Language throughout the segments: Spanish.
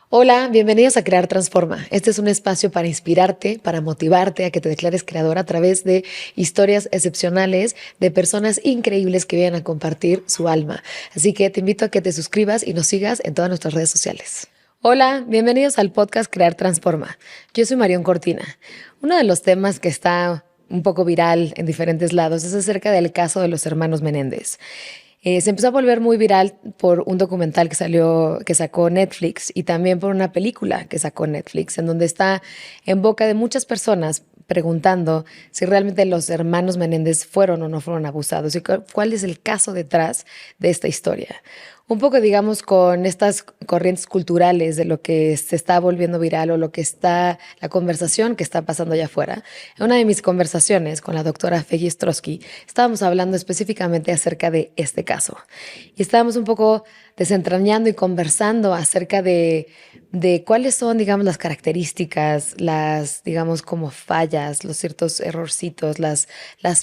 Hola, bienvenidos a Crear Transforma. Este es un espacio para inspirarte, para motivarte a que te declares creador a través de historias excepcionales de personas increíbles que vienen a compartir su alma. Así que te invito a que te suscribas y nos sigas en todas nuestras redes sociales. Hola, bienvenidos al podcast Crear Transforma. Yo soy Marión Cortina. Uno de los temas que está un poco viral en diferentes lados es acerca del caso de los hermanos Menéndez. Se empezó a volver muy viral por un documental que sacó Netflix y también por una película que sacó Netflix, en donde está en boca de muchas personas preguntando si realmente los hermanos Menéndez fueron o no fueron abusados y cuál es el caso detrás de esta historia. Un poco, digamos, con estas corrientes culturales de lo que se está volviendo viral o lo que está, la conversación que está pasando allá afuera. En una de mis conversaciones con la doctora Feggy Ostrowski, estábamos hablando específicamente acerca de este caso. Y estábamos un poco desentrañando y conversando acerca de cuáles son, digamos, las características, las, digamos, como fallas, los ciertos errorcitos, las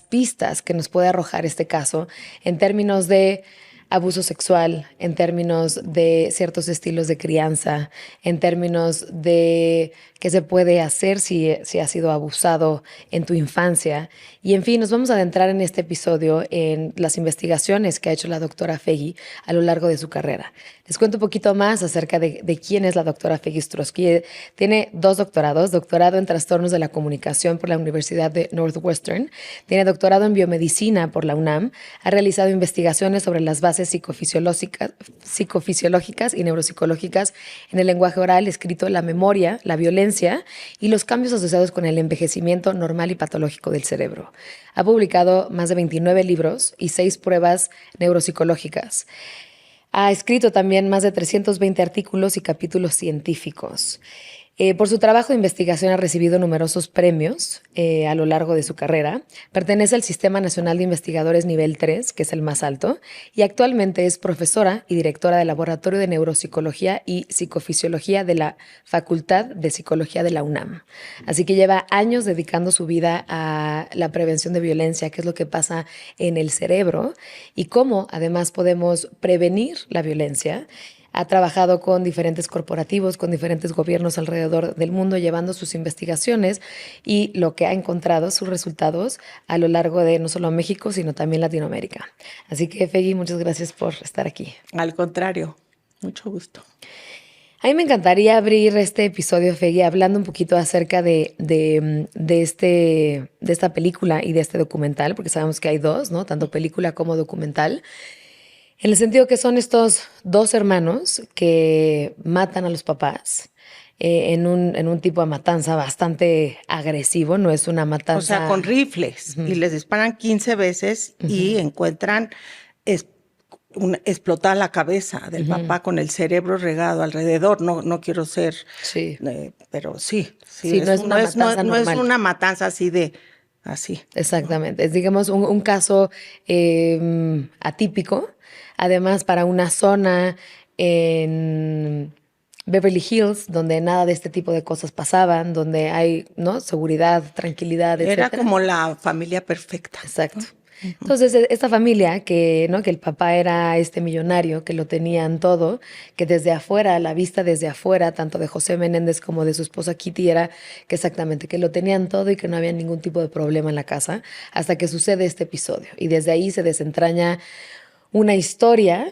pistas que nos puede arrojar este caso en términos de abuso sexual, en términos de ciertos estilos de crianza, en términos de qué se puede hacer si has sido abusado en tu infancia. Y en fin, nos vamos a adentrar en este episodio en las investigaciones que ha hecho la doctora Feggy a lo largo de su carrera. Les cuento un poquito más acerca de quién es la doctora Feggy Ostrowski. Tiene dos doctorados, doctorado en trastornos de la comunicación por la Universidad de Northwestern, tiene doctorado en biomedicina por la UNAM, ha realizado investigaciones sobre las bases psicofisiológicas y neuropsicológicas en el lenguaje oral, escrito, la memoria, la violencia y los cambios asociados con el envejecimiento normal y patológico del cerebro. Ha publicado más de 29 libros y 6 pruebas neuropsicológicas. Ha escrito también más de 320 artículos y capítulos científicos. Por su trabajo de investigación ha recibido numerosos premios a lo largo de su carrera. Pertenece al Sistema Nacional de Investigadores Nivel 3, que es el más alto, y actualmente es profesora y directora del Laboratorio de Neuropsicología y Psicofisiología de la Facultad de Psicología de la UNAM. Así que lleva años dedicando su vida a la prevención de violencia, qué es lo que pasa en el cerebro y cómo además podemos prevenir la violencia. Ha trabajado con diferentes corporativos, con diferentes gobiernos alrededor del mundo, llevando sus investigaciones y lo que ha encontrado, sus resultados, a lo largo de no solo México, sino también Latinoamérica. Así que, Feggy, muchas gracias por estar aquí. Al contrario, mucho gusto. A mí me encantaría abrir este episodio, Feggy, hablando un poquito acerca de esta película y de este documental, porque sabemos que hay dos, ¿no? Tanto película como documental. En el sentido que son estos dos hermanos que matan a los papás en un tipo de matanza bastante agresivo, no es una O sea, matanza. con rifles y les disparan 15 veces y encuentran es, explotar la cabeza del papá con el cerebro regado alrededor. No quiero ser, Sí, pero sí, sí, no es una matanza no es normal. una matanza así de, así. Exactamente, es digamos un caso atípico, además para una zona en Beverly Hills, donde nada de este tipo de cosas pasaban, donde hay, ¿no? Seguridad, tranquilidad, Era etcétera. como la familia perfecta. Exacto. Entonces, esta familia que, ¿no? Que el papá era este millonario, que lo tenían todo, que desde afuera, la vista desde afuera, tanto de José Menéndez como de su esposa Kitty, era que exactamente, que lo tenían todo y que no había ningún tipo de problema en la casa, hasta que sucede este episodio. Y desde ahí se desentraña una historia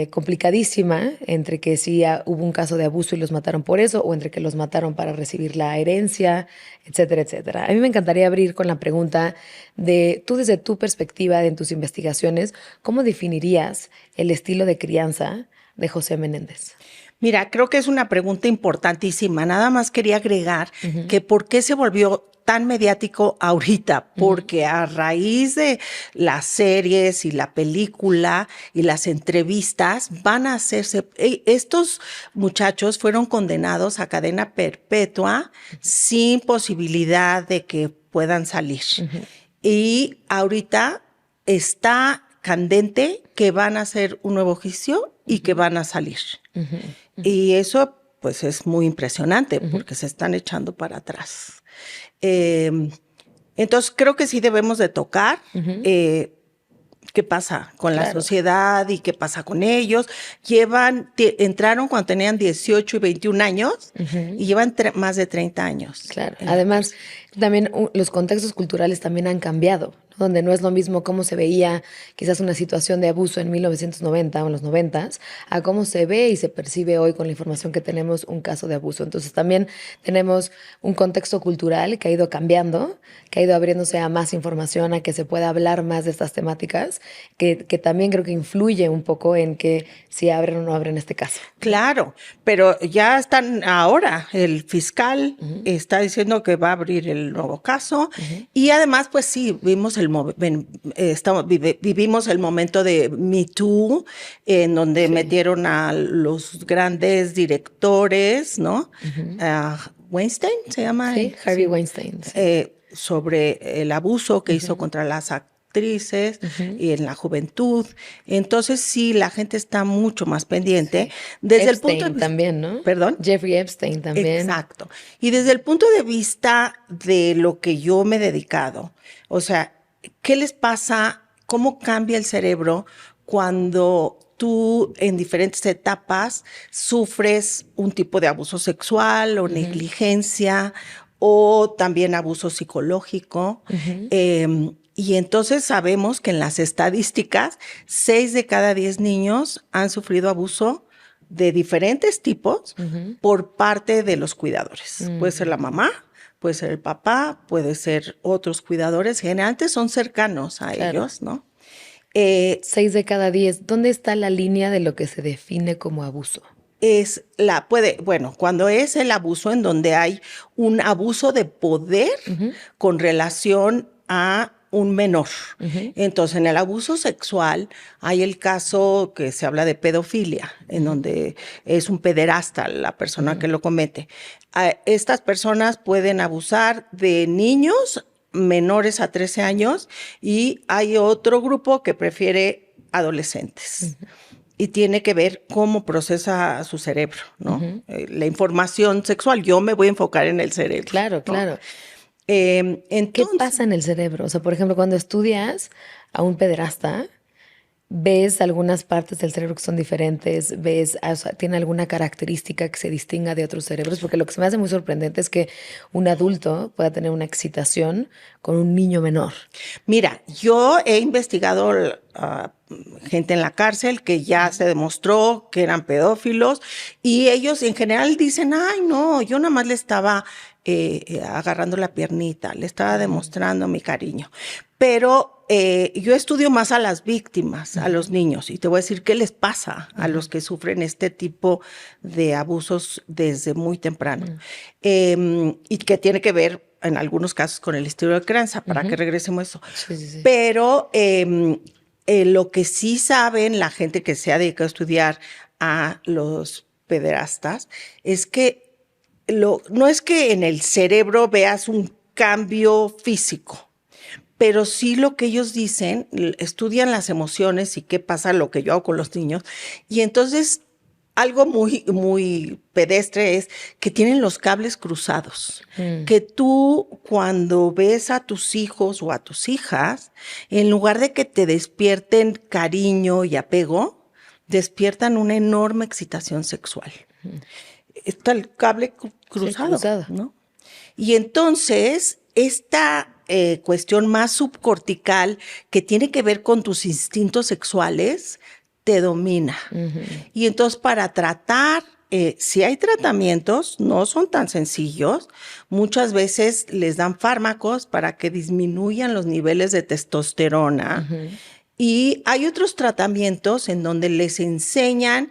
complicadísima entre que sí hubo un caso de abuso y los mataron por eso, o entre que los mataron para recibir la herencia, etcétera, etcétera. A mí me encantaría abrir con la pregunta de, tú desde tu perspectiva en tus investigaciones, ¿cómo definirías el estilo de crianza de José Menéndez? Mira, creo que es una pregunta importantísima. Nada más quería agregar que por qué se volvió tan mediático ahorita, porque a raíz de las series y la película y las entrevistas van a hacerse, estos muchachos fueron condenados a cadena perpetua sin posibilidad de que puedan salir. Y ahorita está candente que van a hacer un nuevo juicio y que van a salir. Y eso pues es muy impresionante porque se están echando para atrás. Entonces creo que sí debemos de tocar qué pasa con la Claro. sociedad y qué pasa con ellos. Entraron cuando tenían 18 y 21 años y llevan más de 30 años Claro. en la Además, cárcel. también los contextos culturales también han cambiado, ¿no? Donde no es lo mismo cómo se veía quizás una situación de abuso en 1990 o en los 90 a cómo se ve y se percibe hoy con la información que tenemos un caso de abuso. Entonces también tenemos un contexto cultural que ha ido cambiando, que ha ido abriéndose a más información, a que se pueda hablar más de estas temáticas, que también creo que influye un poco en que si abren o no abren este caso. Claro, pero ya están ahora, el fiscal está diciendo que va a abrir el nuevo caso y además, pues sí, vivimos el momento de Me Too, en donde Sí. metieron a los grandes directores, ¿no? Weinstein se llama. Sí, Harvey Weinstein. Sí. Sobre el abuso que hizo contra las actrices y en la juventud. Entonces sí, la gente está mucho más pendiente. Desde el punto de Epstein vista, también, ¿no? ¿perdón? Jeffrey Epstein también. Exacto. Y desde el punto de vista de lo que yo me he dedicado, o sea, ¿qué les pasa? ¿Cómo cambia el cerebro cuando tú en diferentes etapas sufres un tipo de abuso sexual o negligencia o también abuso psicológico? Y entonces sabemos que en las estadísticas, 6 de cada 10 niños han sufrido abuso de diferentes tipos por parte de los cuidadores. Puede ser la mamá, puede ser el papá, puede ser otros cuidadores. Generalmente son cercanos a ellos, ¿no? 6 de cada 10. ¿Dónde está la línea de lo que se define como abuso? Cuando es el abuso en donde hay un abuso de poder con relación a un menor. Entonces, en el abuso sexual hay el caso que se habla de pedofilia, en donde es un pederasta la persona que lo comete. Estas personas pueden abusar de niños menores a 13 años y hay otro grupo que prefiere adolescentes. Y tiene que ver cómo procesa su cerebro, ¿no? La información sexual. Yo me voy a enfocar en el cerebro. Claro, ¿no? claro. Entonces, ¿Qué pasa en el cerebro? O sea, por ejemplo, cuando estudias a un pederasta, ves algunas partes del cerebro que son diferentes, ves, o sea, tiene alguna característica que se distinga de otros cerebros, porque lo que se me hace muy sorprendente es que un adulto pueda tener una excitación con un niño menor. Mira, yo he investigado gente en la cárcel que ya se demostró que eran pedófilos y ellos en general dicen, ay, no, yo nada más le estaba agarrando la piernita, le estaba demostrando mi cariño. Pero yo estudio más a las víctimas, a los niños, y te voy a decir qué les pasa a los que sufren este tipo de abusos desde muy temprano. Y que tiene que ver en algunos casos con el estilo de crianza, para que regresemos a eso. Sí. Pero lo que sí saben la gente que se ha dedicado a estudiar a los pederastas es que no es que en el cerebro veas un cambio físico, pero sí lo que ellos dicen, estudian las emociones y qué pasa, lo que yo hago con los niños, y entonces algo muy, muy pedestre es que tienen los cables cruzados, que tú cuando ves a tus hijos o a tus hijas, en lugar de que te despierten cariño y apego, despiertan una enorme excitación sexual. Está el cable cruzado, ¿no? Y entonces, esta cuestión más subcortical que tiene que ver con tus instintos sexuales, te domina. Y entonces, para tratar, si hay tratamientos, no son tan sencillos. Muchas veces les dan fármacos para que disminuyan los niveles de testosterona. Y hay otros tratamientos en donde les enseñan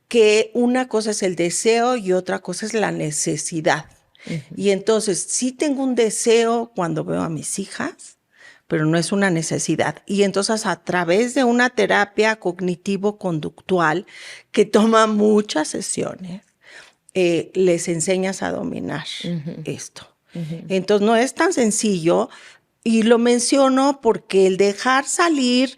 que una cosa es el deseo y otra cosa es la necesidad. Y entonces sí tengo un deseo cuando veo a mis hijas, pero no es una necesidad. Y entonces a través de una terapia cognitivo-conductual que toma muchas sesiones, les enseñas a dominar esto. Entonces no es tan sencillo y lo menciono porque el dejar salir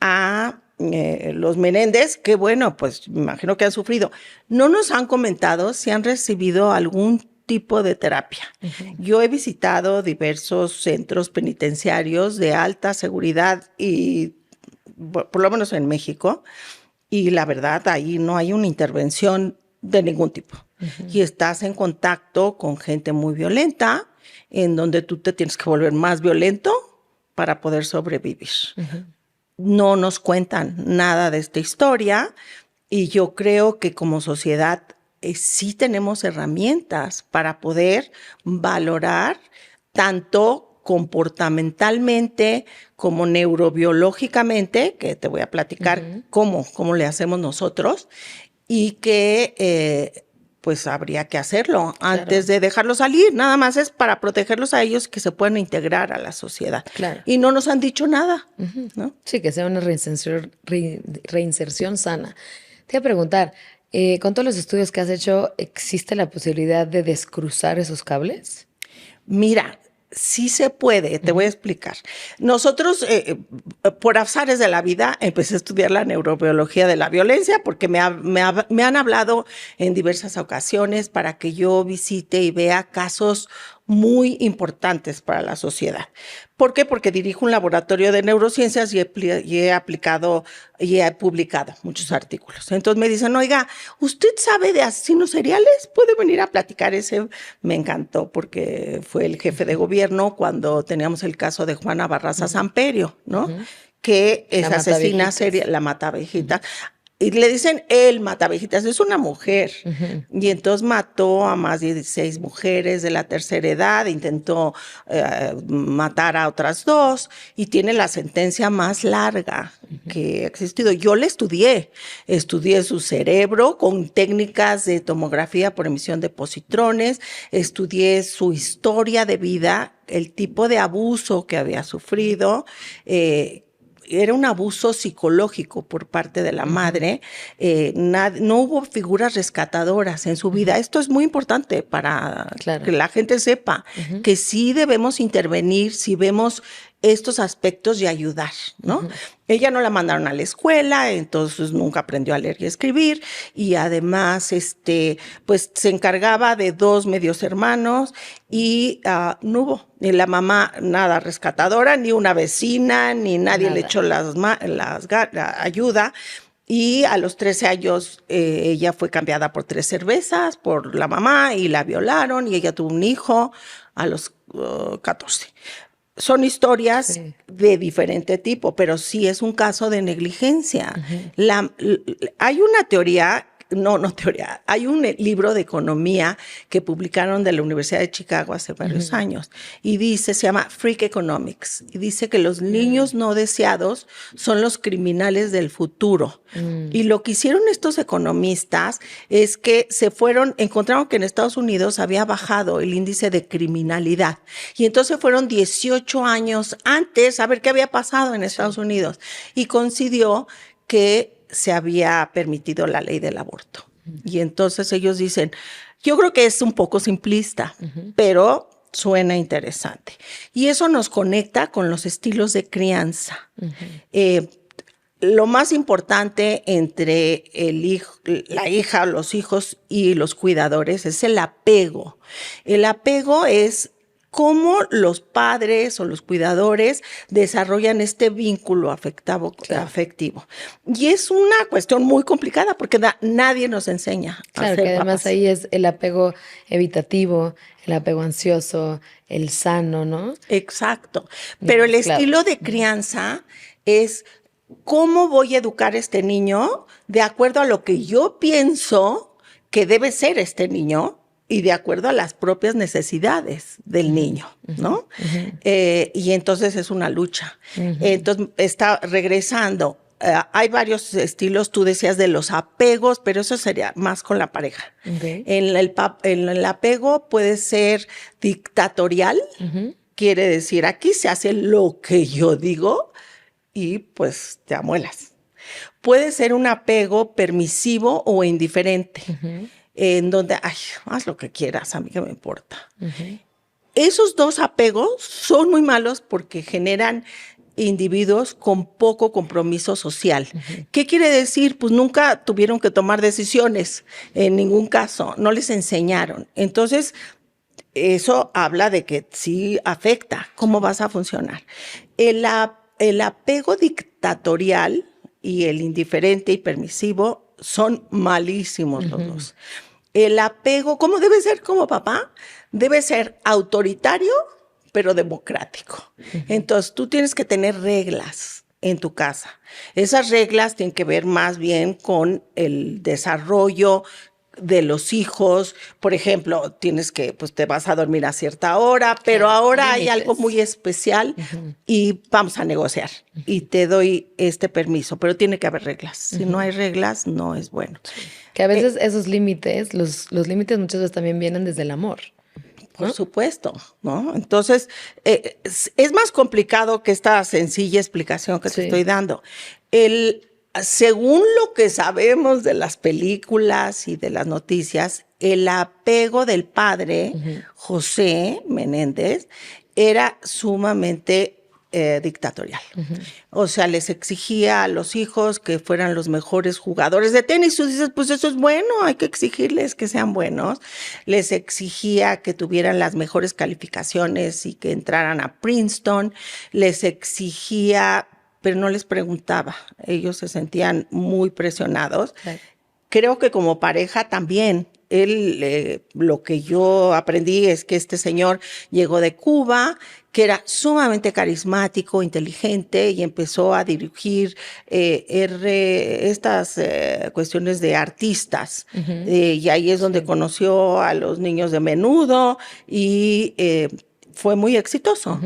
a los Menéndez, que bueno, pues me imagino que han sufrido. No nos han comentado si han recibido algún tipo de terapia. Yo he visitado diversos centros penitenciarios de alta seguridad y por lo menos en México, y la verdad ahí no hay una intervención de ningún tipo. Y estás en contacto con gente muy violenta, en donde tú te tienes que volver más violento para poder sobrevivir. No nos cuentan nada de esta historia, y yo creo que como sociedad sí tenemos herramientas para poder valorar tanto comportamentalmente como neurobiológicamente, que te voy a platicar cómo le hacemos nosotros, y que pues habría que hacerlo antes de dejarlos salir. Nada más es para protegerlos a ellos, que se puedan integrar a la sociedad. Claro. Y no nos han dicho nada, ¿no? Sí, que sea una reinserción sana. Te voy a preguntar, con todos los estudios que has hecho, ¿existe la posibilidad de descruzar esos cables? Mira, sí se puede, te voy a explicar. Nosotros, por azares de la vida, empecé a estudiar la neurobiología de la violencia, porque me han hablado en diversas ocasiones para que yo visite y vea casos muy importantes para la sociedad. ¿Por qué? Porque dirijo un laboratorio de neurociencias y he aplicado y he publicado muchos artículos. Entonces me dicen, oiga, ¿usted sabe de asesinos seriales? ¿Puede venir a platicar? Ese me encantó, porque fue el jefe de gobierno cuando teníamos el caso de Juana Barraza Samperio, ¿no? Que es asesina serial, la mataviejitas. Y le dicen el matavejitas, es una mujer. Y entonces mató a más de 16 mujeres de la tercera edad, intentó matar a otras 2 y tiene la sentencia más larga que ha existido. Yo le estudié su cerebro con técnicas de tomografía por emisión de positrones, estudié su historia de vida, el tipo de abuso que había sufrido, era un abuso psicológico por parte de la madre. No hubo figuras rescatadoras en su vida. Esto es muy importante para que la gente sepa que sí debemos intervenir si vemos estos aspectos y ayudar, ¿no? Ella no la mandaron a la escuela, entonces nunca aprendió a leer y escribir, y además, pues se encargaba de 2 medios hermanos y no hubo ni la mamá nada rescatadora, ni una vecina, ni nadie le echó la ayuda. Y a los 13 años ella fue cambiada por 3 cervezas por la mamá y la violaron, y ella tuvo un hijo a los 14. Son historias de diferente tipo, pero sí es un caso de negligencia. Hay una teoría, hay un libro de economía que publicaron de la Universidad de Chicago hace varios años, y se llama Freak Economics, y dice que los niños no deseados son los criminales del futuro. Y lo que hicieron estos economistas es que encontraron que en Estados Unidos había bajado el índice de criminalidad, y entonces fueron 18 años antes a ver qué había pasado en Estados Unidos, y coincidió que se había permitido la ley del aborto. Y entonces ellos dicen, yo creo que es un poco simplista, pero suena interesante. Y eso nos conecta con los estilos de crianza. Lo más importante entre la hija, los hijos y los cuidadores es el apego. El apego es cómo los padres o los cuidadores desarrollan este vínculo afectivo. Y es una cuestión muy complicada porque nadie nos enseña a ser que además papás. ahí es el apego evitativo, el apego ansioso, el sano, ¿no? Exacto. Pero el estilo de crianza es cómo voy a educar a este niño de acuerdo a lo que yo pienso que debe ser este niño, y de acuerdo a las propias necesidades del niño, ¿no? Y entonces es una lucha. Entonces está regresando. Hay varios estilos, tú decías de los apegos, pero eso sería más con la pareja. En el apego puede ser dictatorial, quiere decir, aquí se hace lo que yo digo y pues te amuelas. Puede ser un apego permisivo o indiferente, en donde, haz lo que quieras, a mí qué me importa. Esos 2 apegos son muy malos porque generan individuos con poco compromiso social. ¿Qué quiere decir? Pues nunca tuvieron que tomar decisiones, en ningún caso, no les enseñaron. Entonces, eso habla de que sí afecta cómo vas a funcionar. el apego dictatorial y el indiferente y permisivo son malísimos los dos. El apego, ¿cómo debe ser como papá? Debe ser autoritario, pero democrático. Entonces, tú tienes que tener reglas en tu casa. Esas reglas tienen que ver más bien con el desarrollo de los hijos. Por ejemplo, tienes que, pues te vas a dormir a cierta hora, pero Claro, ahora hay límites. algo muy especial y vamos a negociar y te doy este permiso, pero tiene que haber reglas. Si no hay reglas, no es bueno. Que a veces esos límites, los límites muchas veces también vienen desde el amor. Por supuesto, ¿no? Entonces, es más complicado que esta sencilla explicación que te estoy dando. Según lo que sabemos de las películas y de las noticias, el apego del padre, José Menéndez, era sumamente dictatorial. O sea, les exigía a los hijos que fueran los mejores jugadores de tenis. Tú dices, pues eso es bueno, hay que exigirles que sean buenos. Les exigía que tuvieran las mejores calificaciones y que entraran a Princeton. Les exigía, pero no les preguntaba. Ellos se sentían muy presionados. Claro. Creo que como pareja también. Lo que yo aprendí es que este señor llegó de Cuba, que era sumamente carismático, inteligente, y empezó a dirigir estas cuestiones de artistas. Y ahí es donde conoció a los niños de Menudo y fue muy exitoso,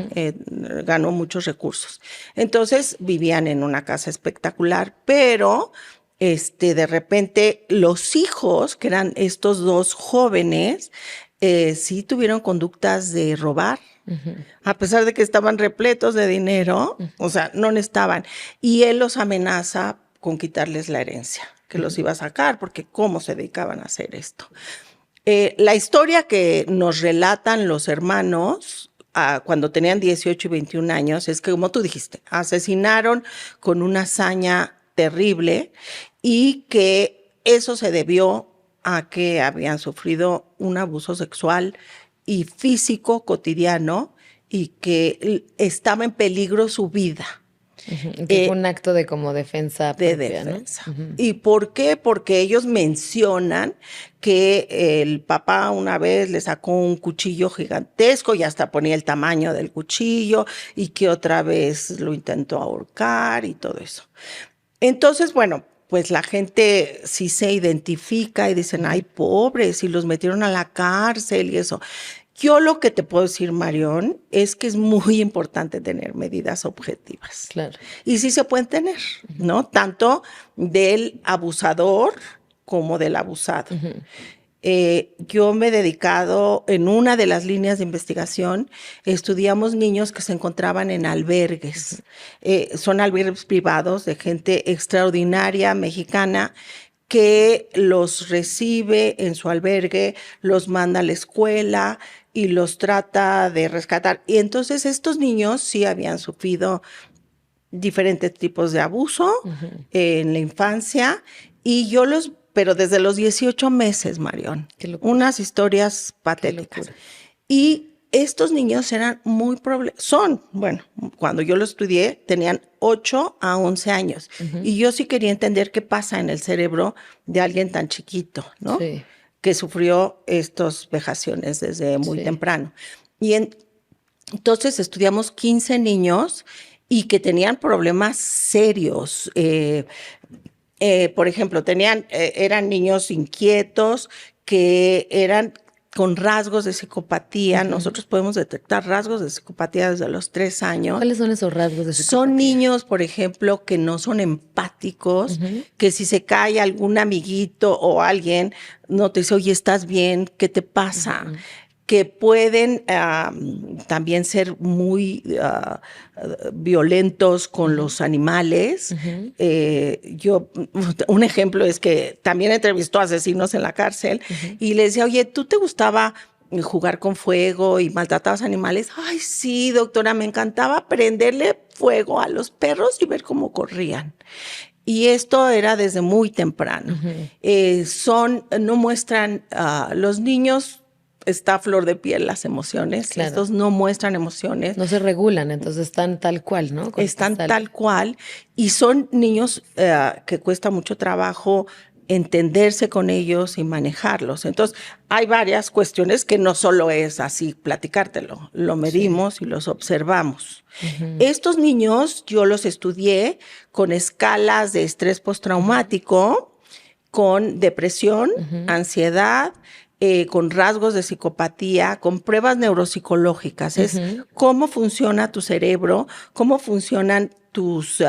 ganó muchos recursos. Entonces vivían en una casa espectacular, pero de repente los hijos, que eran estos dos jóvenes, sí tuvieron conductas de robar, a pesar de que estaban repletos de dinero, o sea, no necesitaban. Y él los amenaza con quitarles la herencia, que los iba a sacar, porque cómo se dedicaban a hacer esto. La historia que nos relatan los hermanos, cuando tenían 18 y 21 años, es que, como tú dijiste, asesinaron con una hazaña terrible y que eso se debió a que habían sufrido un abuso sexual y físico cotidiano y que estaba en peligro su vida. Que fue un acto de como defensa propia, de defensa. ¿no? ¿Y por qué? Porque ellos mencionan que el papá una vez le sacó un cuchillo gigantesco y hasta ponía el tamaño del cuchillo y que otra vez lo intentó ahorcar y todo eso. Entonces, bueno, pues la gente sí se identifica y dicen, ay, pobres, y los metieron a la cárcel y eso. Yo lo que te puedo decir, Marión, es que es muy importante tener medidas objetivas. Claro. Y sí se pueden tener, ¿no? Tanto del abusador como del abusado. Yo me he dedicado, en una de las líneas de investigación, estudiamos niños que se encontraban en albergues. Son albergues privados de gente extraordinaria mexicana que los recibe en su albergue, los manda a la escuela y los trata de rescatar. Y entonces estos niños sí habían sufrido diferentes tipos de abuso en la infancia y pero desde los 18 meses, Marión. Unas historias patéticas. Y estos niños eran muy cuando yo lo estudié, tenían 8 a 11 años. Y yo sí quería entender qué pasa en el cerebro de alguien tan chiquito, ¿no? Sí. Que sufrió estas vejaciones desde muy temprano. Y entonces estudiamos 15 niños y que tenían problemas serios. Por ejemplo, eran niños inquietos que eran con rasgos de psicopatía. Nosotros podemos detectar rasgos de psicopatía desde los 3 años. ¿Cuáles son esos rasgos de psicopatía? Son niños, por ejemplo, que no son empáticos, que si se cae algún amiguito o alguien, no te dice, oye, ¿estás bien? ¿Qué te pasa? Que pueden también ser muy violentos con los animales. Un ejemplo es que también entrevistó asesinos en la cárcel y le decía, oye, ¿tú te gustaba jugar con fuego y maltratabas animales? Ay, sí, doctora, me encantaba prenderle fuego a los perros y ver cómo corrían. Y esto era desde muy temprano. No muestran los niños. está a flor de piel las emociones. Claro. Estos no muestran emociones. No se regulan, entonces están tal cual, ¿no? Están tal cual y son niños que cuesta mucho trabajo entenderse con ellos y manejarlos. Entonces, hay varias cuestiones que no solo es así platicártelo, lo medimos y los observamos. Estos niños yo los estudié con escalas de estrés postraumático, con depresión, ansiedad, con rasgos de psicopatía, con pruebas neuropsicológicas. Es cómo funciona tu cerebro, cómo funcionan tus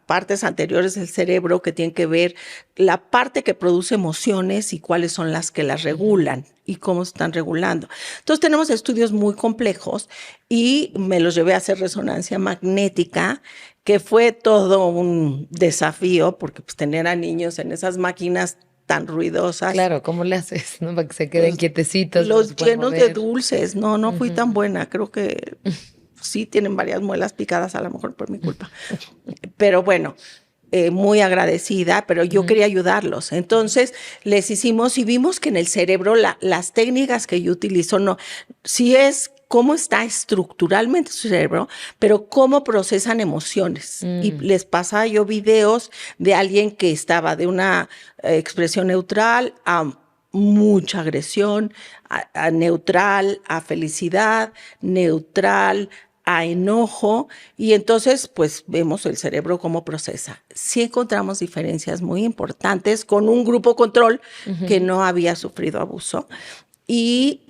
partes anteriores del cerebro que tienen que ver la parte que produce emociones y cuáles son las que las regulan y cómo están regulando. Entonces tenemos estudios muy complejos y me los llevé a hacer resonancia magnética, que fue todo un desafío porque pues, tener a niños en esas máquinas tan ruidosas. Claro, ¿cómo le haces, no? Para que se queden quietecitos. Los llenos de dulces. No fui tan buena. Creo que sí tienen varias muelas picadas, a lo mejor por mi culpa. Pero bueno, muy agradecida, pero yo quería ayudarlos. Entonces les hicimos y vimos que en el cerebro las técnicas que yo utilizo, sí es cómo está estructuralmente su cerebro, pero cómo procesan emociones. Y les pasaba yo videos de alguien que estaba de una expresión neutral a mucha agresión, a neutral, a felicidad, neutral, a enojo, y entonces pues vemos el cerebro cómo procesa. Sí encontramos diferencias muy importantes con un grupo control que no había sufrido abuso y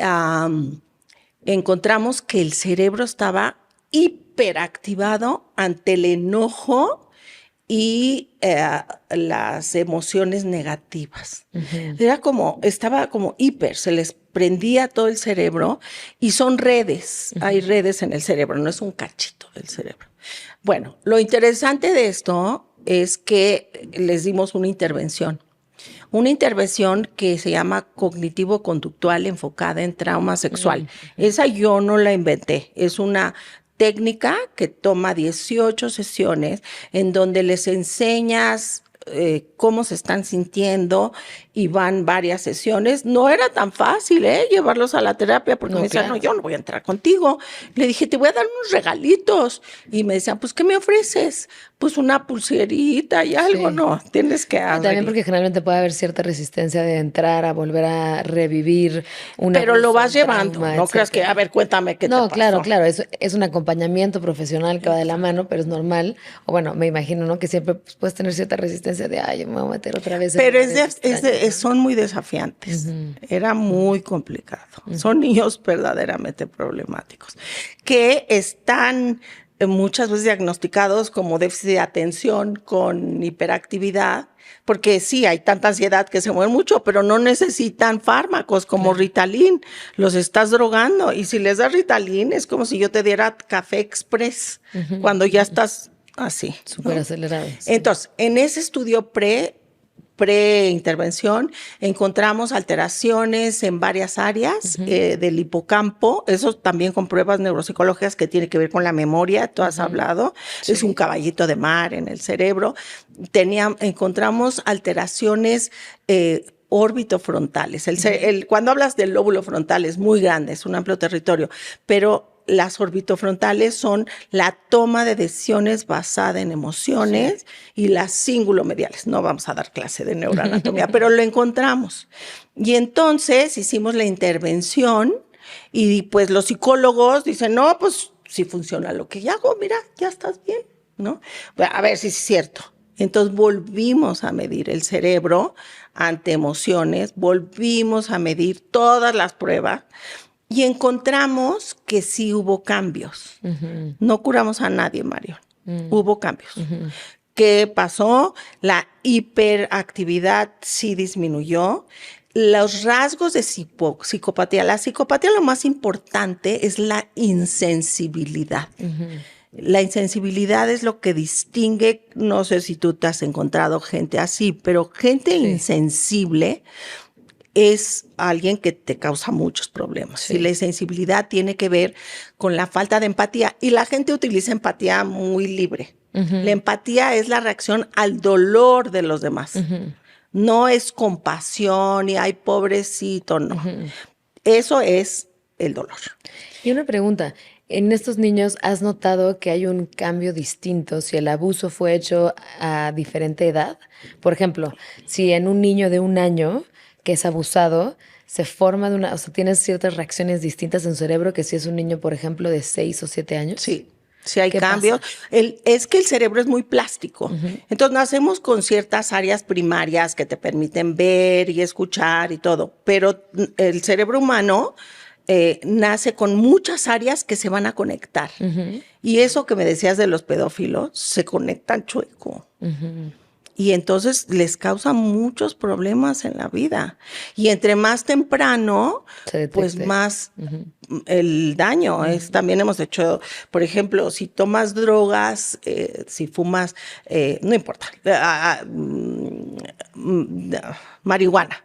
encontramos que el cerebro estaba hiperactivado ante el enojo y las emociones negativas. Estaba como hiper, se les prendía todo el cerebro y son redes, hay redes en el cerebro, no es un cachito del cerebro. Bueno, lo interesante de esto es que les dimos una intervención que se llama cognitivo-conductual enfocada en trauma sexual. Esa yo no la inventé, es una técnica que toma 18 sesiones en donde les enseñas cómo se están sintiendo y van varias sesiones. No era tan fácil llevarlos a la terapia porque me decían, no, yo no voy a entrar contigo. Le dije, te voy a dar unos regalitos. Y me decían, pues, ¿qué me ofreces? Pues una pulserita y algo. Sí. No, tienes que hacer. También porque generalmente puede haber cierta resistencia de entrar a volver a revivir una. Pero lo vas llevando, trauma, no creas que, a ver, cuéntame qué te pasó. No, claro, es un acompañamiento profesional que va de la mano, pero es normal. O bueno, me imagino, ¿no? Que siempre puedes tener cierta resistencia de, ay, me voy a meter otra vez. Pero son muy desafiantes. Era muy complicado. Son niños verdaderamente problemáticos que están muchas veces diagnosticados como déficit de atención con hiperactividad, porque sí, hay tanta ansiedad que se mueven mucho, pero no necesitan fármacos como Ritalin. Los estás drogando y si les das Ritalin es como si yo te diera café express cuando ya estás así. Súper acelerado. Sí. Entonces, en ese estudio pre-intervención encontramos alteraciones en varias áreas del hipocampo, eso también con pruebas neuropsicológicas que tiene que ver con la memoria, tú has hablado, sí. Es un caballito de mar en el cerebro. Encontramos alteraciones orbitofrontales. Cuando hablas del lóbulo frontal es muy grande, es un amplio territorio, pero las orbitofrontales son la toma de decisiones basada en emociones y las cingulomediales. No vamos a dar clase de neuroanatomía, pero lo encontramos. Y entonces hicimos la intervención y pues los psicólogos dicen, no, pues si funciona lo que yo hago, mira, ya estás bien, ¿no? A ver si es cierto. Entonces volvimos a medir el cerebro ante emociones, volvimos a medir todas las pruebas, y encontramos que sí hubo cambios. No curamos a nadie, Marion. Hubo cambios. ¿Qué pasó? La hiperactividad sí disminuyó. Los rasgos de psicopatía. La psicopatía, lo más importante es la insensibilidad. La insensibilidad es lo que distingue, no sé si tú te has encontrado gente así, pero gente insensible es alguien que te causa muchos problemas. Sí. Y la insensibilidad tiene que ver con la falta de empatía. Y la gente utiliza empatía muy libre. La empatía es la reacción al dolor de los demás. No es compasión y ay, pobrecito, no. Eso es el dolor. Y una pregunta, en estos niños, ¿has notado que hay un cambio distinto si el abuso fue hecho a diferente edad? Por ejemplo, si en un niño de 1 año que es abusado, se forma o sea, tienes ciertas reacciones distintas en su cerebro que si es un niño, por ejemplo, de 6 o 7 años. Sí hay ¿Qué cambios. pasa? Es que el cerebro es muy plástico. Entonces nacemos con ciertas áreas primarias que te permiten ver y escuchar y todo, pero el cerebro humano nace con muchas áreas que se van a conectar. Y eso que me decías de los pedófilos, se conectan chueco. Y entonces les causa muchos problemas en la vida. Y entre más temprano, Se pues detecte. más el daño. También hemos hecho, por ejemplo, si tomas drogas, si fumas, no importa, marihuana.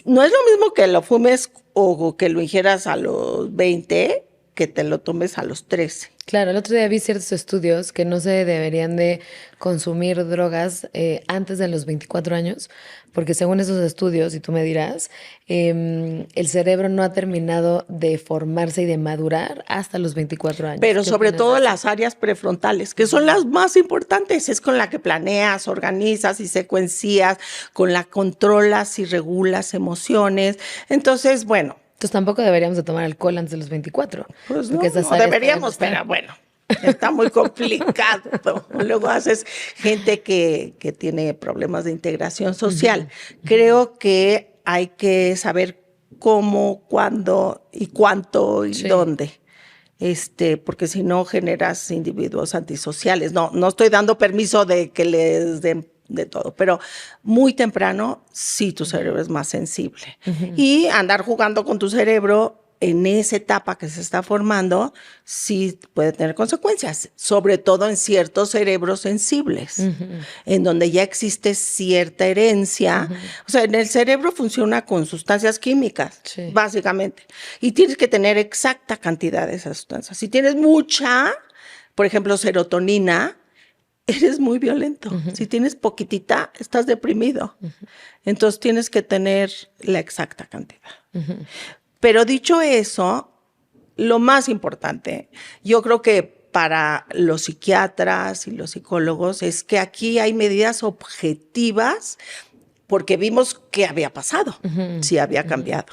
No es lo mismo que lo fumes o que lo ingieras a los 20 que te lo tomes a los 13. Claro, el otro día vi ciertos estudios que no se deberían de consumir drogas antes de los 24 años, porque según esos estudios, y tú me dirás, el cerebro no ha terminado de formarse y de madurar hasta los 24 años. Pero ¿Qué sobre opinas de todo eso? las áreas prefrontales, que son las más importantes, es con la que planeas, organizas y secuencias, con la controlas y regulas emociones. Entonces, bueno, Entonces tampoco deberíamos de tomar alcohol antes de los 24, pues porque no, esas no áreas todavía no deberíamos, están. pero bueno, está muy complicado. Luego haces gente que tiene problemas de integración social. Creo que hay que saber cómo, cuándo y cuánto y Sí, dónde. Porque si no generas individuos antisociales. No estoy dando permiso de que les den de todo, pero muy temprano sí tu cerebro es más sensible. Y andar jugando con tu cerebro en esa etapa que se está formando sí puede tener consecuencias, sobre todo en ciertos cerebros sensibles, en donde ya existe cierta herencia. O sea, en el cerebro funciona con sustancias químicas, sí. básicamente, y tienes que tener exacta cantidad de esas sustancias. Si tienes mucha, por ejemplo, serotonina, eres muy violento. Si tienes poquitita, estás deprimido. Entonces tienes que tener la exacta cantidad. Pero dicho eso, lo más importante, yo creo que para los psiquiatras y los psicólogos es que aquí hay medidas objetivas porque vimos qué había pasado, si había cambiado.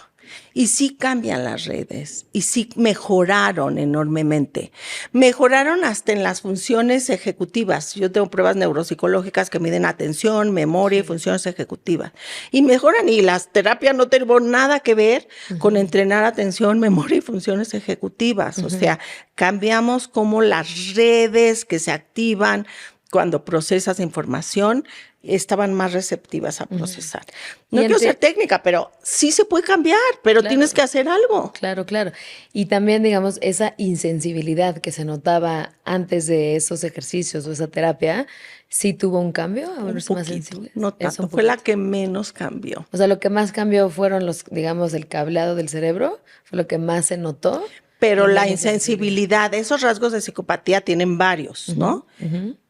Y sí cambian las redes, y sí mejoraron enormemente. Mejoraron hasta en las funciones ejecutivas. Yo tengo pruebas neuropsicológicas que miden atención, memoria y funciones ejecutivas. Y mejoran, y las terapias no tienen nada que ver con entrenar atención, memoria y funciones ejecutivas. O sea, cambiamos cómo las redes que se activan cuando procesas información estaban más receptivas a procesar. No quiero ser técnica, pero sí se puede cambiar, pero Claro. tienes que hacer algo. Claro, claro. Y también, digamos, esa insensibilidad que se notaba antes de esos ejercicios o esa terapia, ¿sí tuvo un cambio? ¿A Un volverse más poquito, sensibles? no Eso, tanto. un Fue la poquito. que menos cambió. O sea, lo que más cambió fueron digamos, el cableado del cerebro, fue lo que más se notó y Pero la menos sensibilidad. insensibilidad, esos rasgos de psicopatía tienen varios, ¿no?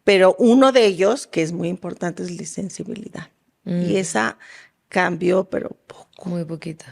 Pero uno de ellos, que es muy importante, es la insensibilidad. Y esa cambió, pero poco. Muy poquito.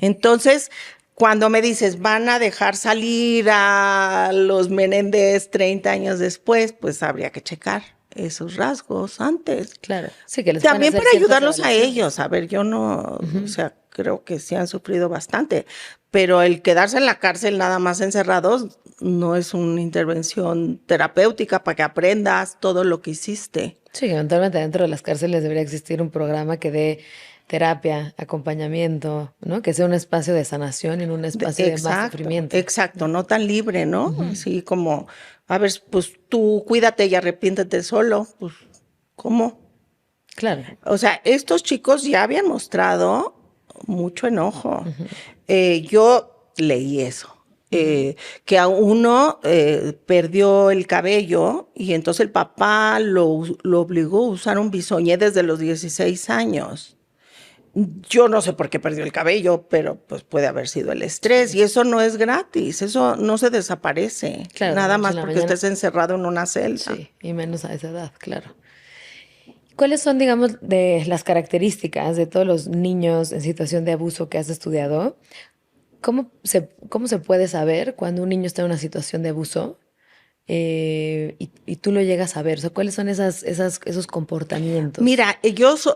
Entonces, cuando me dices, van a dejar salir a los Menéndez 30 años después, pues habría que checar esos rasgos antes. Claro. Sí, que les pueden También hacer para ciertas ayudarlos a evaluaciones. ellos. A ver, yo no, o sea, creo que sí han sufrido bastante, pero el quedarse en la cárcel nada más encerrados no es una intervención terapéutica para que aprendas todo lo que hiciste. Sí, eventualmente dentro de las cárceles debería existir un programa que dé terapia, acompañamiento, ¿no? Que sea un espacio de sanación y no un espacio de más sufrimiento. Exacto, no tan libre, ¿no? Así como, a ver, pues tú cuídate y arrepiéntete solo, pues, ¿cómo? Claro. O sea, estos chicos ya habían mostrado mucho enojo. Yo leí eso. Que a uno perdió el cabello y entonces el papá lo obligó a usar un bisoñé desde los 16 años. Yo no sé por qué perdió el cabello, pero pues puede haber sido el estrés y eso no es gratis, eso no se desaparece, Claro, de la nada noche a más la porque mañana. estés encerrado en una celda. Sí, y menos a esa edad, claro. ¿Cuáles son, digamos, de las características de todos los niños en situación de abuso que has estudiado? ¿Cómo se puede saber cuando un niño está en una situación de abuso y tú lo llegas a ver? O sea, ¿cuáles son esos comportamientos? Mira,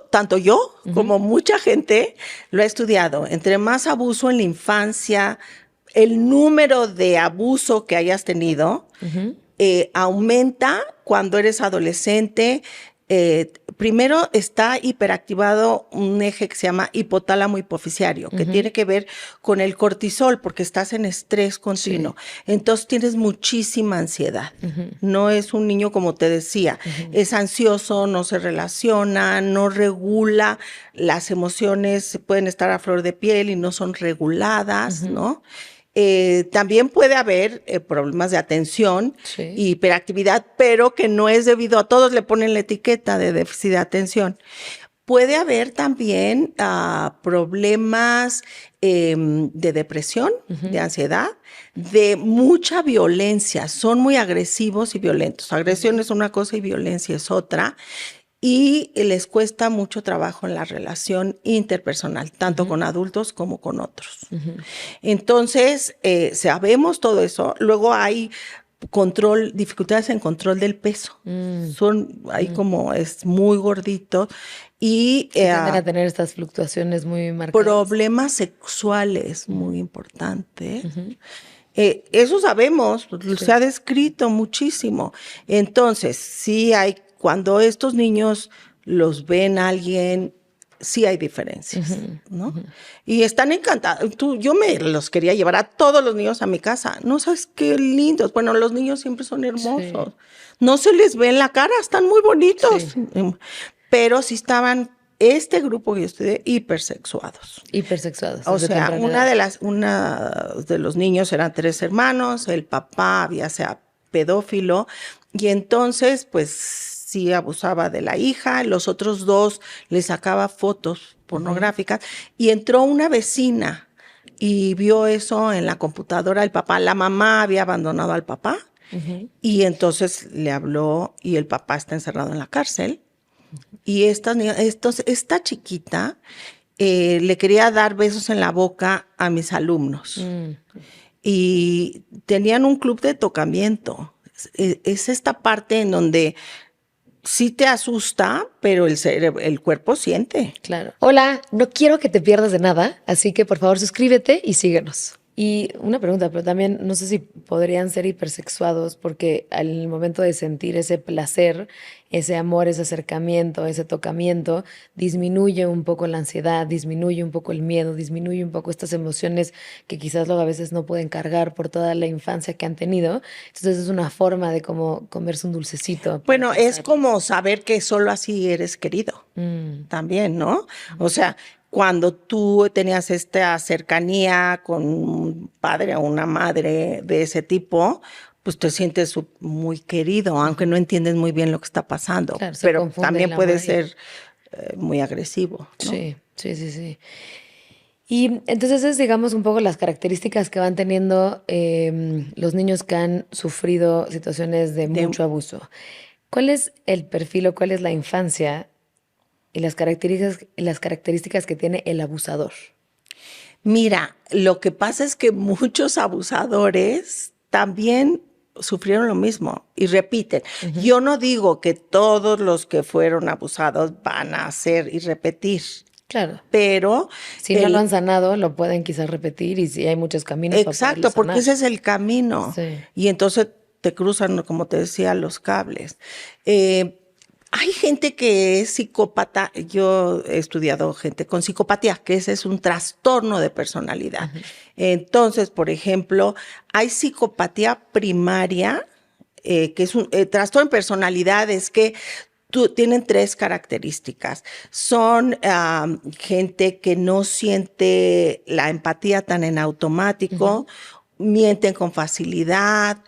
tanto yo como mucha gente lo ha estudiado. Entre más abuso en la infancia, el número de abuso que hayas tenido aumenta cuando eres adolescente. Primero está hiperactivado un eje que se llama hipotálamo hipoficiario, que tiene que ver con el cortisol, porque estás en estrés continuo. Sí. Entonces tienes muchísima ansiedad. No es un niño, como te decía, es ansioso, no se relaciona, no regula, las emociones pueden estar a flor de piel y no son reguladas, ¿no? También puede haber problemas de atención y hiperactividad, pero que no es debido a todos le ponen la etiqueta de déficit de atención. Puede haber también problemas de depresión, de ansiedad, de mucha violencia. Son muy agresivos y violentos. Agresión es una cosa y violencia es otra. Y les cuesta mucho trabajo en la relación interpersonal, tanto con adultos como con otros. Entonces, sabemos todo eso. Luego hay dificultades en control del peso. Ahí como es muy gordito. Y tienden a tener estas fluctuaciones muy marcadas. Problemas sexuales, muy importante. Eso sabemos, se ha descrito muchísimo. Entonces, sí hay, cuando estos niños los ven a alguien, sí hay diferencias, ¿no? Y están encantados. Yo me los quería llevar a todos los niños a mi casa. No sabes qué lindos. Bueno, los niños siempre son hermosos. No se les ve en la cara, están muy bonitos. Pero sí estaban, este grupo que yo estudié, hipersexuados. Hipersexuados. O sea, una de los niños eran 3 hermanos, el papá había sea pedófilo, y entonces, pues, sí abusaba de la hija, los otros 2 le sacaba fotos pornográficas, y entró una vecina y vio eso en la computadora del papá. La mamá había abandonado al papá, y entonces le habló, y el papá está encerrado en la cárcel. Y esta chiquita le quería dar besos en la boca a mis alumnos. Y tenían un club de tocamiento. Es esta parte en donde sí te asusta, pero el cuerpo siente. Claro. Hola, no quiero que te pierdas de nada, así que por favor suscríbete y síguenos. Y una pregunta, pero también no sé si podrían ser hipersexuados porque al momento de sentir ese placer, ese amor, ese acercamiento, ese tocamiento, disminuye un poco la ansiedad, disminuye un poco el miedo, disminuye un poco estas emociones que quizás luego a veces no pueden cargar por toda la infancia que han tenido. Entonces es una forma de como comerse un dulcecito. Bueno, es como saber que solo así eres querido también, ¿no? O sea, cuando tú tenías esta cercanía con un padre o una madre de ese tipo, pues te sientes muy querido, aunque no entiendes muy bien lo que está pasando. Claro, pero también puede ser muy agresivo, ¿no? Sí. Y entonces es, digamos, un poco las características que van teniendo los niños que han sufrido situaciones de mucho abuso. ¿Cuál es el perfil o cuál es la infancia y las características que tiene el abusador? Mira, lo que pasa es que muchos abusadores también sufrieron lo mismo y repiten. Yo no digo que todos los que fueron abusados van a hacer y repetir. Claro. Pero si no lo han sanado, lo pueden quizás repetir y si hay muchos caminos para poderlo sanar. Porque ese es el camino. Sí. Y entonces te cruzan, como te decía, los cables. Hay gente que es psicópata. Yo he estudiado gente con psicopatía, que ese es un trastorno de personalidad. Entonces, por ejemplo, hay psicopatía primaria, que es un trastorno de personalidad, es que tienen 3 características. Son gente que no siente la empatía tan en automático, mienten con facilidad,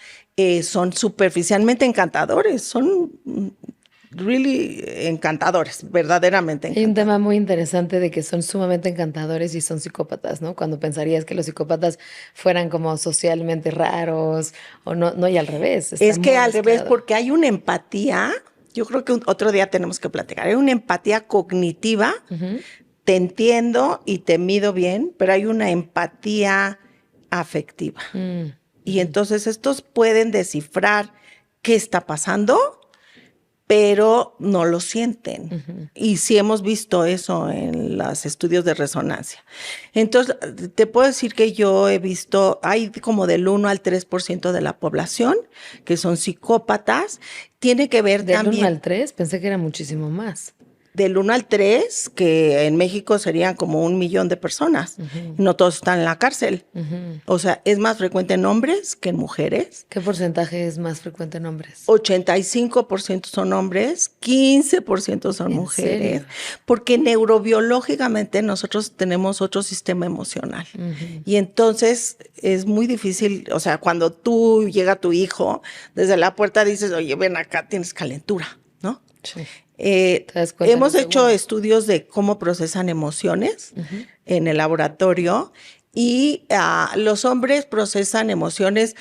son superficialmente encantadores, son really encantadores, verdaderamente encantadores. Hay un tema muy interesante de que son sumamente encantadores y son psicópatas, ¿no? Cuando pensarías que los psicópatas fueran como socialmente raros o no y al revés. Es que al revés, porque hay una empatía yo creo que otro día tenemos que platicar. Hay una empatía cognitiva, te entiendo y te mido bien, pero hay una empatía afectiva. Y entonces estos pueden descifrar qué está pasando, pero no lo sienten. Y sí hemos visto eso en los estudios de resonancia. Entonces, te puedo decir que yo he visto, hay como del 1 al 3% de la población que son psicópatas. Tiene que ver ¿Del también... 1 al 3? Pensé que era muchísimo más. Del 1 al 3, que en México serían como 1 millón de personas. No todos están en la cárcel. O sea, es más frecuente en hombres que en mujeres. ¿Qué porcentaje es más frecuente en hombres? 85% son hombres, 15% son mujeres. ¿Serio? Porque neurobiológicamente nosotros tenemos otro sistema emocional. Y entonces es muy difícil, o sea, cuando tú llega tu hijo, desde la puerta dices, oye, ven acá, tienes calentura, ¿no? Sí. Hemos hecho estudios de cómo procesan emociones en el laboratorio y los hombres procesan emociones,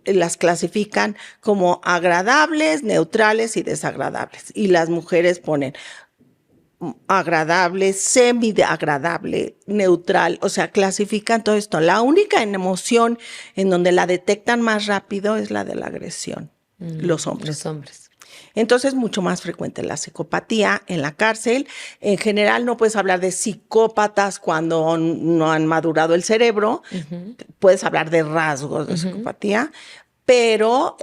las clasifican como agradables, neutrales y desagradables. Y las mujeres ponen agradable, semi-agradable, neutral, o sea, clasifican todo esto. La única emoción en donde la detectan más rápido es la de la agresión, los hombres. Los hombres. Entonces es mucho más frecuente la psicopatía en la cárcel. En general no puedes hablar de psicópatas cuando no han madurado el cerebro. Puedes hablar de rasgos de psicopatía, pero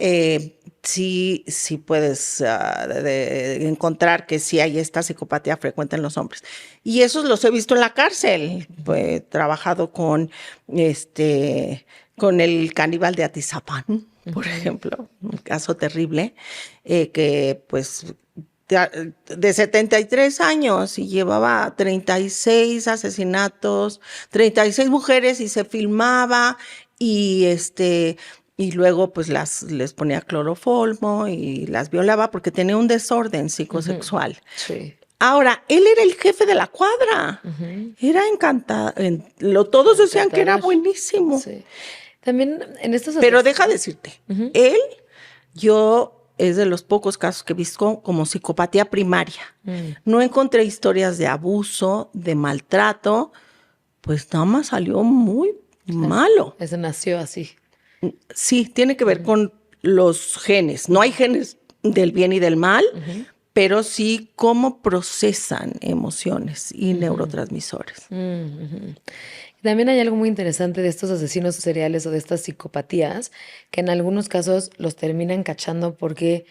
sí puedes encontrar que sí hay esta psicopatía frecuente en los hombres. Y esos los he visto en la cárcel. He trabajado con el caníbal de Atizapán, por ejemplo, un caso terrible, que pues de 73 años y llevaba 36 asesinatos, 36 mujeres y se filmaba y luego pues les ponía cloroformo y las violaba porque tenía un desorden psicosexual. Sí. Ahora, él era el jefe de la cuadra. Era encantado. Todos decían que era buenísimo. Sí. También en estos... Pero deja decirte, él, es de los pocos casos que he visto como psicopatía primaria. No encontré historias de abuso, de maltrato, pues nada más salió muy malo. Ese nació así. Sí, tiene que ver con los genes. No hay genes del bien y del mal, pero sí cómo procesan emociones y neurotransmisores. También hay algo muy interesante de estos asesinos seriales o de estas psicopatías, que en algunos casos los terminan cachando porque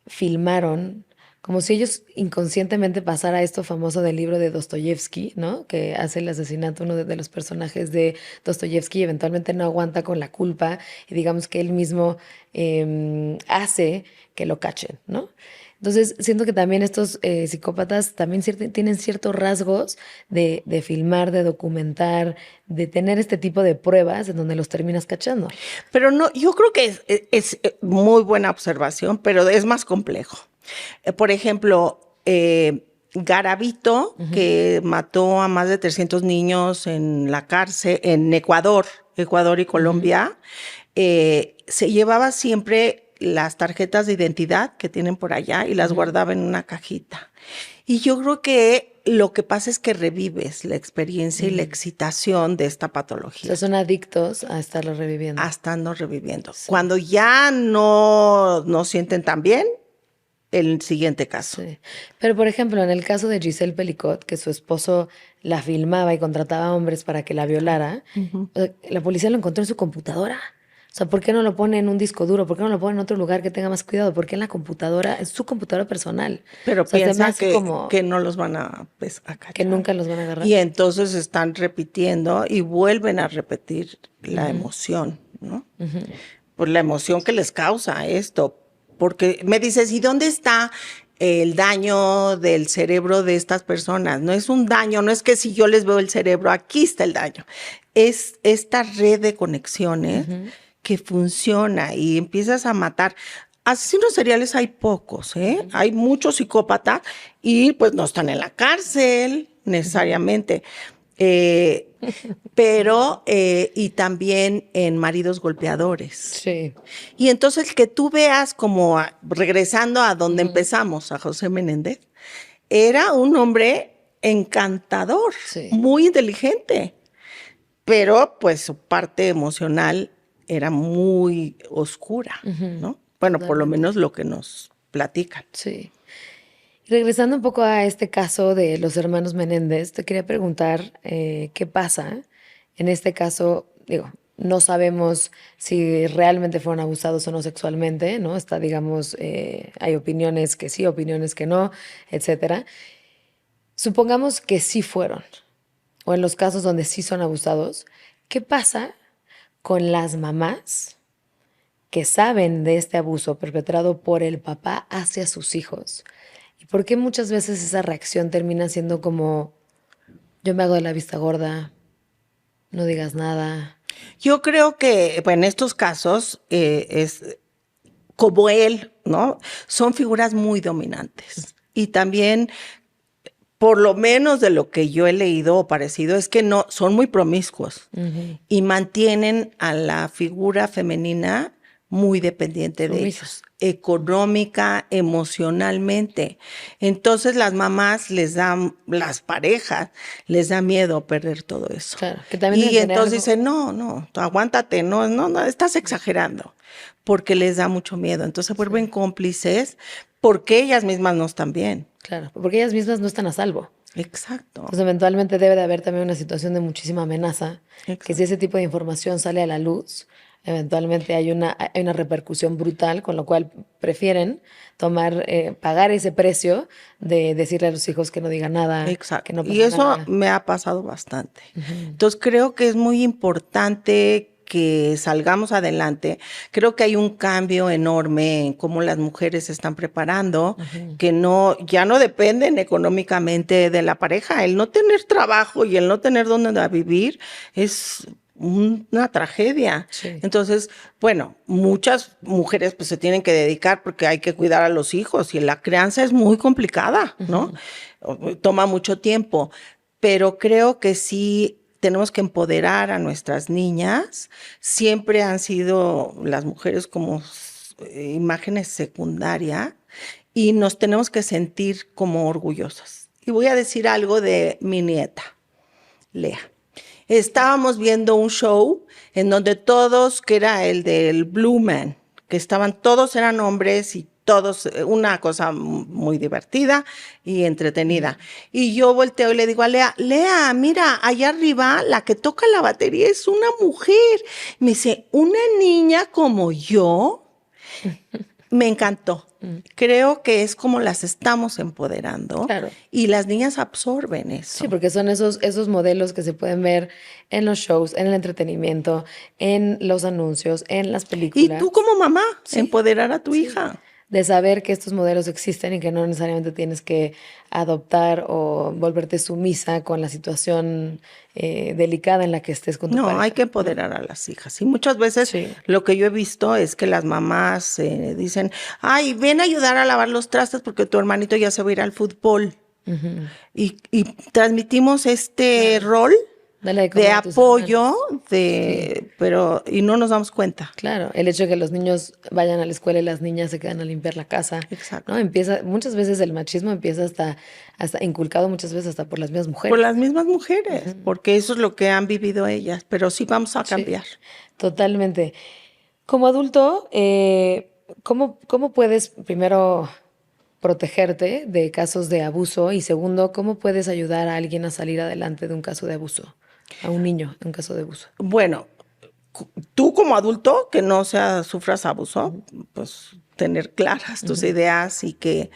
filmaron, como si ellos inconscientemente pasara esto famoso del libro de Dostoyevsky, ¿no? Que hace el asesinato uno de los personajes de Dostoyevsky y eventualmente no aguanta con la culpa y digamos que él mismo hace que lo cachen, ¿no? Entonces, siento que también estos psicópatas también tienen ciertos rasgos de filmar, de documentar, de tener este tipo de pruebas en donde los terminas cachando. Pero no, yo creo que es muy buena observación, pero es más complejo. Por ejemplo, Garavito, que mató a más de 300 niños en la cárcel, en Ecuador y Colombia, se llevaba siempre las tarjetas de identidad que tienen por allá y las guardaba en una cajita. Y yo creo que lo que pasa es que revives la experiencia y la excitación de esta patología. O sea, son adictos a estarlo reviviendo. A estarlo reviviendo. Sí. Cuando ya no sienten tan bien, el siguiente caso. Sí. Pero, por ejemplo, en el caso de Giselle Pelicot, que su esposo la filmaba y contrataba hombres para que la violara, la policía lo encontró en su computadora. O sea, ¿por qué no lo pone en un disco duro? ¿Por qué no lo pone en otro lugar que tenga más cuidado? ¿Por qué en la computadora? Es su computadora personal. Pero piensa que no los van a cachar. Que nunca los van a agarrar. Y entonces están repitiendo y vuelven a repetir la emoción, ¿no? Por la emoción que les causa esto. Porque me dices, ¿y dónde está el daño del cerebro de estas personas? No es un daño, no es que si yo les veo el cerebro, aquí está el daño. Es esta red de conexiones que funciona y empiezas a matar. Asesinos seriales hay pocos, Hay muchos psicópatas y pues no están en la cárcel necesariamente. pero y también en maridos golpeadores. Sí. Y entonces que tú veas como regresando a donde empezamos, a José Menéndez, era un hombre encantador, Sí. muy inteligente, pero pues su parte emocional era muy oscura, ¿no? Bueno, por lo Totalmente. menos lo que nos platican. Sí. Y regresando un poco a este caso de los hermanos Menéndez, te quería preguntar qué pasa en este caso. Digo, no sabemos si realmente fueron abusados o no sexualmente, ¿no? Está, digamos, hay opiniones que sí, opiniones que no, etcétera. Supongamos que sí fueron, o en los casos donde sí son abusados, ¿qué pasa con las mamás que saben de este abuso perpetrado por el papá hacia sus hijos? ¿Y por qué muchas veces esa reacción termina siendo como, yo me hago de la vista gorda, no digas nada? Yo creo que en estos casos es como él, ¿no? Son figuras muy dominantes. Y también, por lo menos de lo que yo he leído o parecido, es que no, son muy promiscuos y mantienen a la figura femenina muy dependiente de Sumisa. ellos, económica, emocionalmente. Entonces las mamás les dan, las parejas les da miedo perder todo eso. Claro, que también Y deben tener entonces algo. dicen, no, tú aguántate, no, estás exagerando, porque les da mucho miedo. Entonces se vuelven cómplices porque ellas mismas no están bien. Claro, porque ellas mismas no están a salvo. Exacto. Entonces, eventualmente debe de haber también una situación de muchísima amenaza, que si Exacto. ese tipo de información sale a la luz, eventualmente hay una repercusión brutal, con lo cual prefieren pagar ese precio de decirle a los hijos que no digan nada, que Exacto. no Y pasa eso nada. me ha pasado bastante. Entonces creo que es muy importante que salgamos adelante. Creo que hay un cambio enorme en cómo las mujeres se están preparando, que ya no dependen económicamente de la pareja. El no tener trabajo y el no tener dónde vivir es una tragedia. Sí. Entonces, bueno, muchas mujeres pues se tienen que dedicar porque hay que cuidar a los hijos y la crianza es muy complicada, ¿no? Toma mucho tiempo, pero creo que sí tenemos que empoderar a nuestras niñas. Siempre han sido las mujeres como imágenes secundarias y nos tenemos que sentir como orgullosas. Y voy a decir algo de mi nieta, Lea. Estábamos viendo un show en donde todos, que era el del Blue Man, que todos eran hombres y todos, una cosa muy divertida y entretenida. Y yo volteo y le digo a Lea, Lea, mira, allá arriba la que toca la batería es una mujer. Me dice, ¿una niña como yo? Me encantó. Creo que es como las estamos empoderando. Claro. Y las niñas absorben eso. Sí, porque son esos modelos que se pueden ver en los shows, en el entretenimiento, en los anuncios, en las Y películas. tú como mamá, Sí, empoderar a tu sí. hija. De saber que estos modelos existen y que no necesariamente tienes que adoptar o volverte sumisa con la situación delicada en la que estés con tu No, pareja, hay que ¿no? empoderar a las hijas. Y muchas veces Sí. lo que yo he visto es que las mamás dicen, ay, ven a ayudar a lavar los trastes porque tu hermanito ya se va a ir al fútbol. Y transmitimos este rol Dale de de comer a tus apoyo, hermanos. pero y no nos damos cuenta. Claro, el hecho de que los niños vayan a la escuela y las niñas se quedan a limpiar la casa, Exacto. ¿no? Muchas veces el machismo empieza hasta inculcado muchas veces hasta por las mismas mujeres. Por las mismas mujeres, porque eso es lo que han vivido ellas, pero sí vamos a Sí, cambiar. totalmente. Como adulto, ¿cómo puedes primero protegerte de casos de abuso? Y segundo, ¿cómo puedes ayudar a alguien a salir adelante de un caso de abuso? A un niño de un caso de abuso. Bueno, tú como adulto que no sufras abuso, pues tener claras tus ideas y que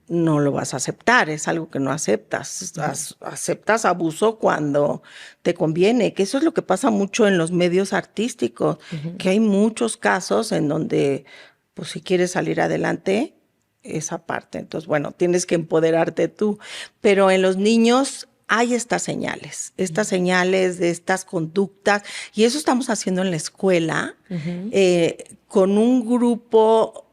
no lo vas a aceptar, es algo que no aceptas. Aceptas abuso cuando te conviene, que eso es lo que pasa mucho en los medios artísticos, que hay muchos casos en donde, pues si quieres salir adelante, esa parte. Entonces, bueno, tienes que empoderarte tú, pero en los niños hay estas señales de estas conductas, y eso estamos haciendo en la escuela con un grupo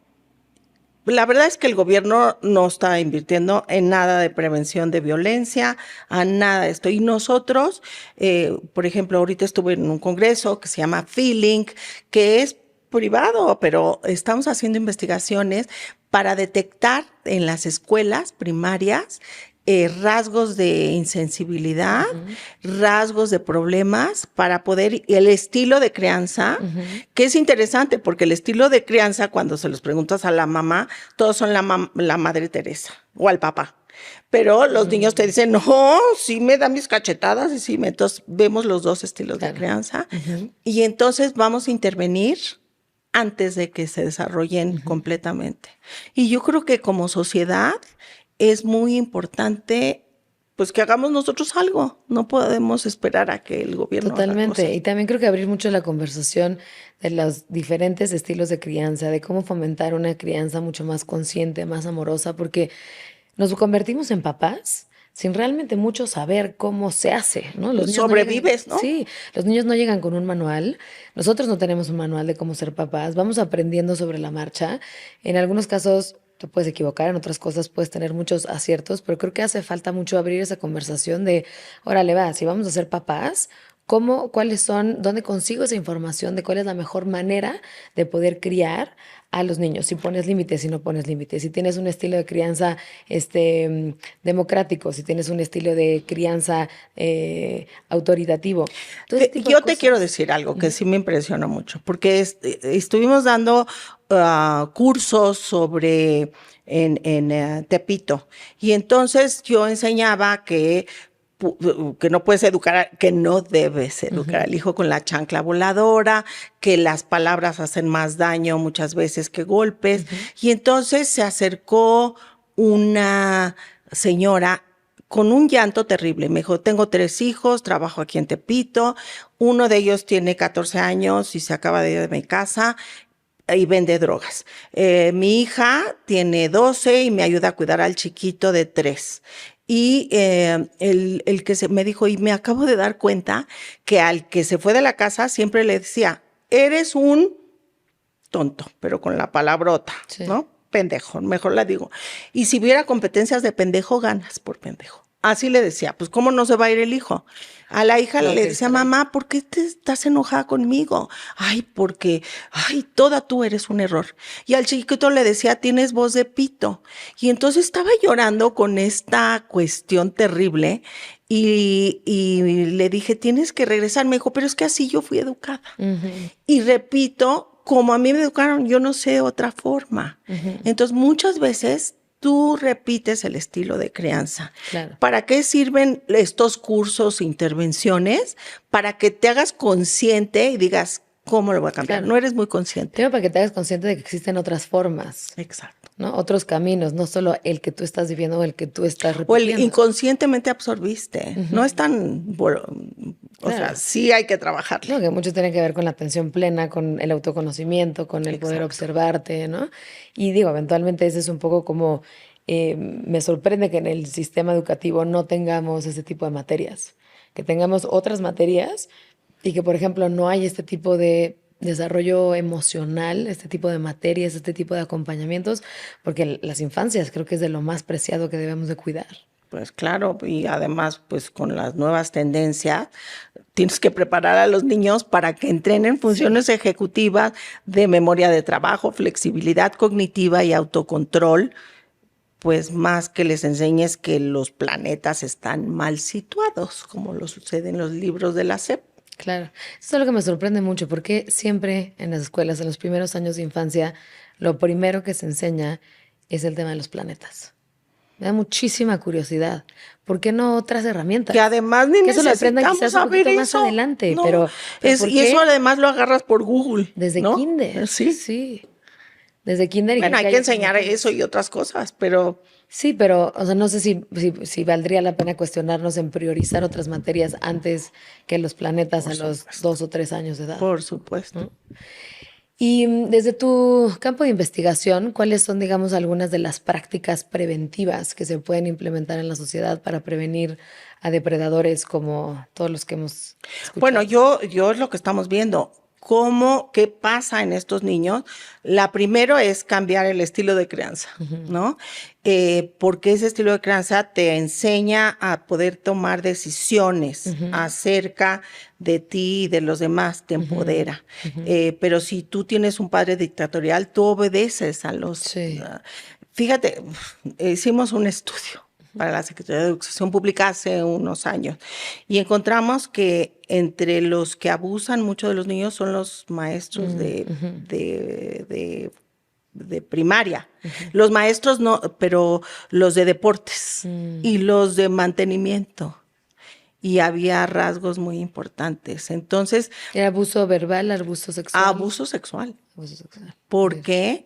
la verdad es que el gobierno no está invirtiendo en nada de prevención de violencia, a nada de esto. Y nosotros, por ejemplo, ahorita estuve en un congreso que se llama Feeling, que es privado, pero estamos haciendo investigaciones para detectar en las escuelas primarias rasgos de insensibilidad, rasgos de problemas para poder, el estilo de crianza, que es interesante porque el estilo de crianza, cuando se los preguntas a la mamá, todos son la Madre Teresa o al papá. Pero los niños te dicen, no, sí me dan mis cachetadas y sí, entonces vemos los dos estilos de crianza y entonces vamos a intervenir antes de que se desarrollen completamente. Y yo creo que como sociedad es muy importante pues que hagamos nosotros algo. No podemos esperar a que el gobierno haga Totalmente. cosas. Y también creo que abrir mucho la conversación de los diferentes estilos de crianza, de cómo fomentar una crianza mucho más consciente, más amorosa, porque nos convertimos en papás sin realmente mucho saber cómo se hace, ¿no? Los Pues niños no llegan, sobrevives, ¿no? sí, los niños no llegan con un manual. Nosotros no tenemos un manual de cómo ser papás. Vamos aprendiendo sobre la marcha. En algunos casos te puedes equivocar, en otras cosas puedes tener muchos aciertos, pero creo que hace falta mucho abrir esa conversación de, órale, va, si vamos a ser papás, ¿cómo, cuáles son, dónde consigo esa información de cuál es la mejor manera de poder criar a los niños? Si pones límites, si no pones límites, si tienes un estilo de crianza democrático, si tienes un estilo de crianza autoritativo. Todo ese tipo de Yo te quiero cosas. decir algo que sí me impresionó mucho, porque estuvimos dando cursos sobre en Tepito, y entonces yo enseñaba que no puedes educar, que no debes educar al hijo con la chancla voladora, que las palabras hacen más daño muchas veces que golpes. Y entonces se acercó una señora con un llanto terrible. Me dijo, tengo 3 hijos, trabajo aquí en Tepito, uno de ellos tiene 14 años y se acaba de ir de mi casa y vende drogas. Mi hija tiene 12 y me ayuda a cuidar al chiquito de 3. Y el que me dijo, y me acabo de dar cuenta que al que se fue de la casa siempre le decía, eres un tonto, pero con la palabrota, Sí. ¿no? Pendejo, mejor la digo. Y si hubiera competencias de pendejo, ganas por pendejo. Así le decía, pues ¿cómo no se va a ir el hijo? A la hija Claro le que decía, estar ahí. mamá, ¿por qué te estás enojada conmigo? Ay, porque, toda tú eres un error. Y al chiquito le decía, tienes voz de pito. Y entonces estaba llorando con esta cuestión terrible y le dije, tienes que regresar. Me dijo, pero es que así yo fui educada. Y repito, como a mí me educaron, yo no sé otra forma. Entonces, muchas veces tú repites el estilo de crianza. Claro. ¿Para qué sirven estos cursos, intervenciones? Para que te hagas consciente y digas, ¿cómo lo voy a cambiar? Claro. No eres muy consciente. Primero, para que te hagas consciente de que existen otras formas, Exacto. ¿no? Otros caminos, no solo el que tú estás viviendo o el que tú estás O el repitiendo. inconscientemente absorbiste. No es tan, o sea, Claro. sí hay que trabajarlo. No, que mucho tiene que ver con la atención plena, con el autoconocimiento, con el poder Exacto. observarte, ¿no? Y digo, eventualmente ese es un poco como, me sorprende que en el sistema educativo no tengamos ese tipo de materias, que tengamos otras materias y que, por ejemplo, no hay este tipo de desarrollo emocional, este tipo de materias, este tipo de acompañamientos, porque las infancias creo que es de lo más preciado que debemos de cuidar. Pues claro, y además, pues con las nuevas tendencias, tienes que preparar a los niños para que entrenen funciones ejecutivas de memoria de trabajo, flexibilidad cognitiva y autocontrol, pues más que les enseñes que los planetas están mal situados, como lo sucede en los libros de la SEP. Claro, eso es lo que me sorprende mucho, porque siempre en las escuelas, en los primeros años de infancia, lo primero que se enseña es el tema de los planetas. Me da muchísima curiosidad. ¿Por qué no otras herramientas? Que además ni Que eso lo aprendan necesitamos quizás un saber poquito más eso. adelante, No, pero ¿por y qué? eso además lo agarras por Google, Desde ¿no? kinder. Sí. Sí, desde kinder. Y Bueno, creo hay que otros enseñar métodos. eso y otras cosas, pero Sí, pero, o sea, no sé si valdría la pena cuestionarnos en priorizar otras materias antes que los planetas por a los supuesto. 2 o 3 años de edad. Por supuesto. Y desde tu campo de investigación, ¿cuáles son, digamos, algunas de las prácticas preventivas que se pueden implementar en la sociedad para prevenir a depredadores como todos los que hemos escuchado? Bueno, yo es lo que estamos viendo. ¿Qué pasa en estos niños? La primero es cambiar el estilo de crianza, ¿no? Porque ese estilo de crianza te enseña a poder tomar decisiones acerca de ti y de los demás, te empodera. Pero si tú tienes un padre dictatorial, tú obedeces a los... Sí. Fíjate, hicimos un estudio para la Secretaría de Educación Pública hace unos años y encontramos que entre los que abusan mucho de los niños son los maestros de primaria. Los maestros no, pero los de deportes y los de mantenimiento. Y había rasgos muy importantes. Entonces... ¿Era abuso verbal, abuso sexual? Abuso sexual. Abuso sexual. Porque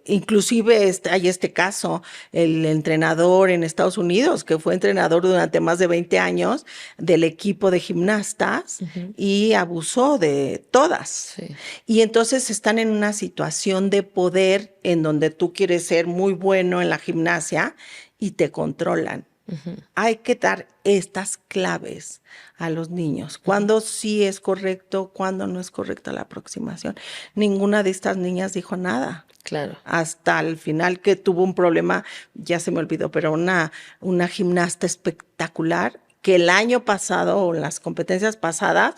inclusive hay este caso, el entrenador en Estados Unidos, que fue entrenador durante más de 20 años del equipo de gimnastas y abusó de todas. Sí. Y entonces están en una situación de poder en donde tú quieres ser muy bueno en la gimnasia y te controlan. Hay que dar estas claves a los niños. Cuándo sí es correcto, cuándo no es correcta la aproximación. Ninguna de estas niñas dijo nada. Claro. Hasta el final que tuvo un problema, ya se me olvidó, pero una gimnasta espectacular que el año pasado o las competencias pasadas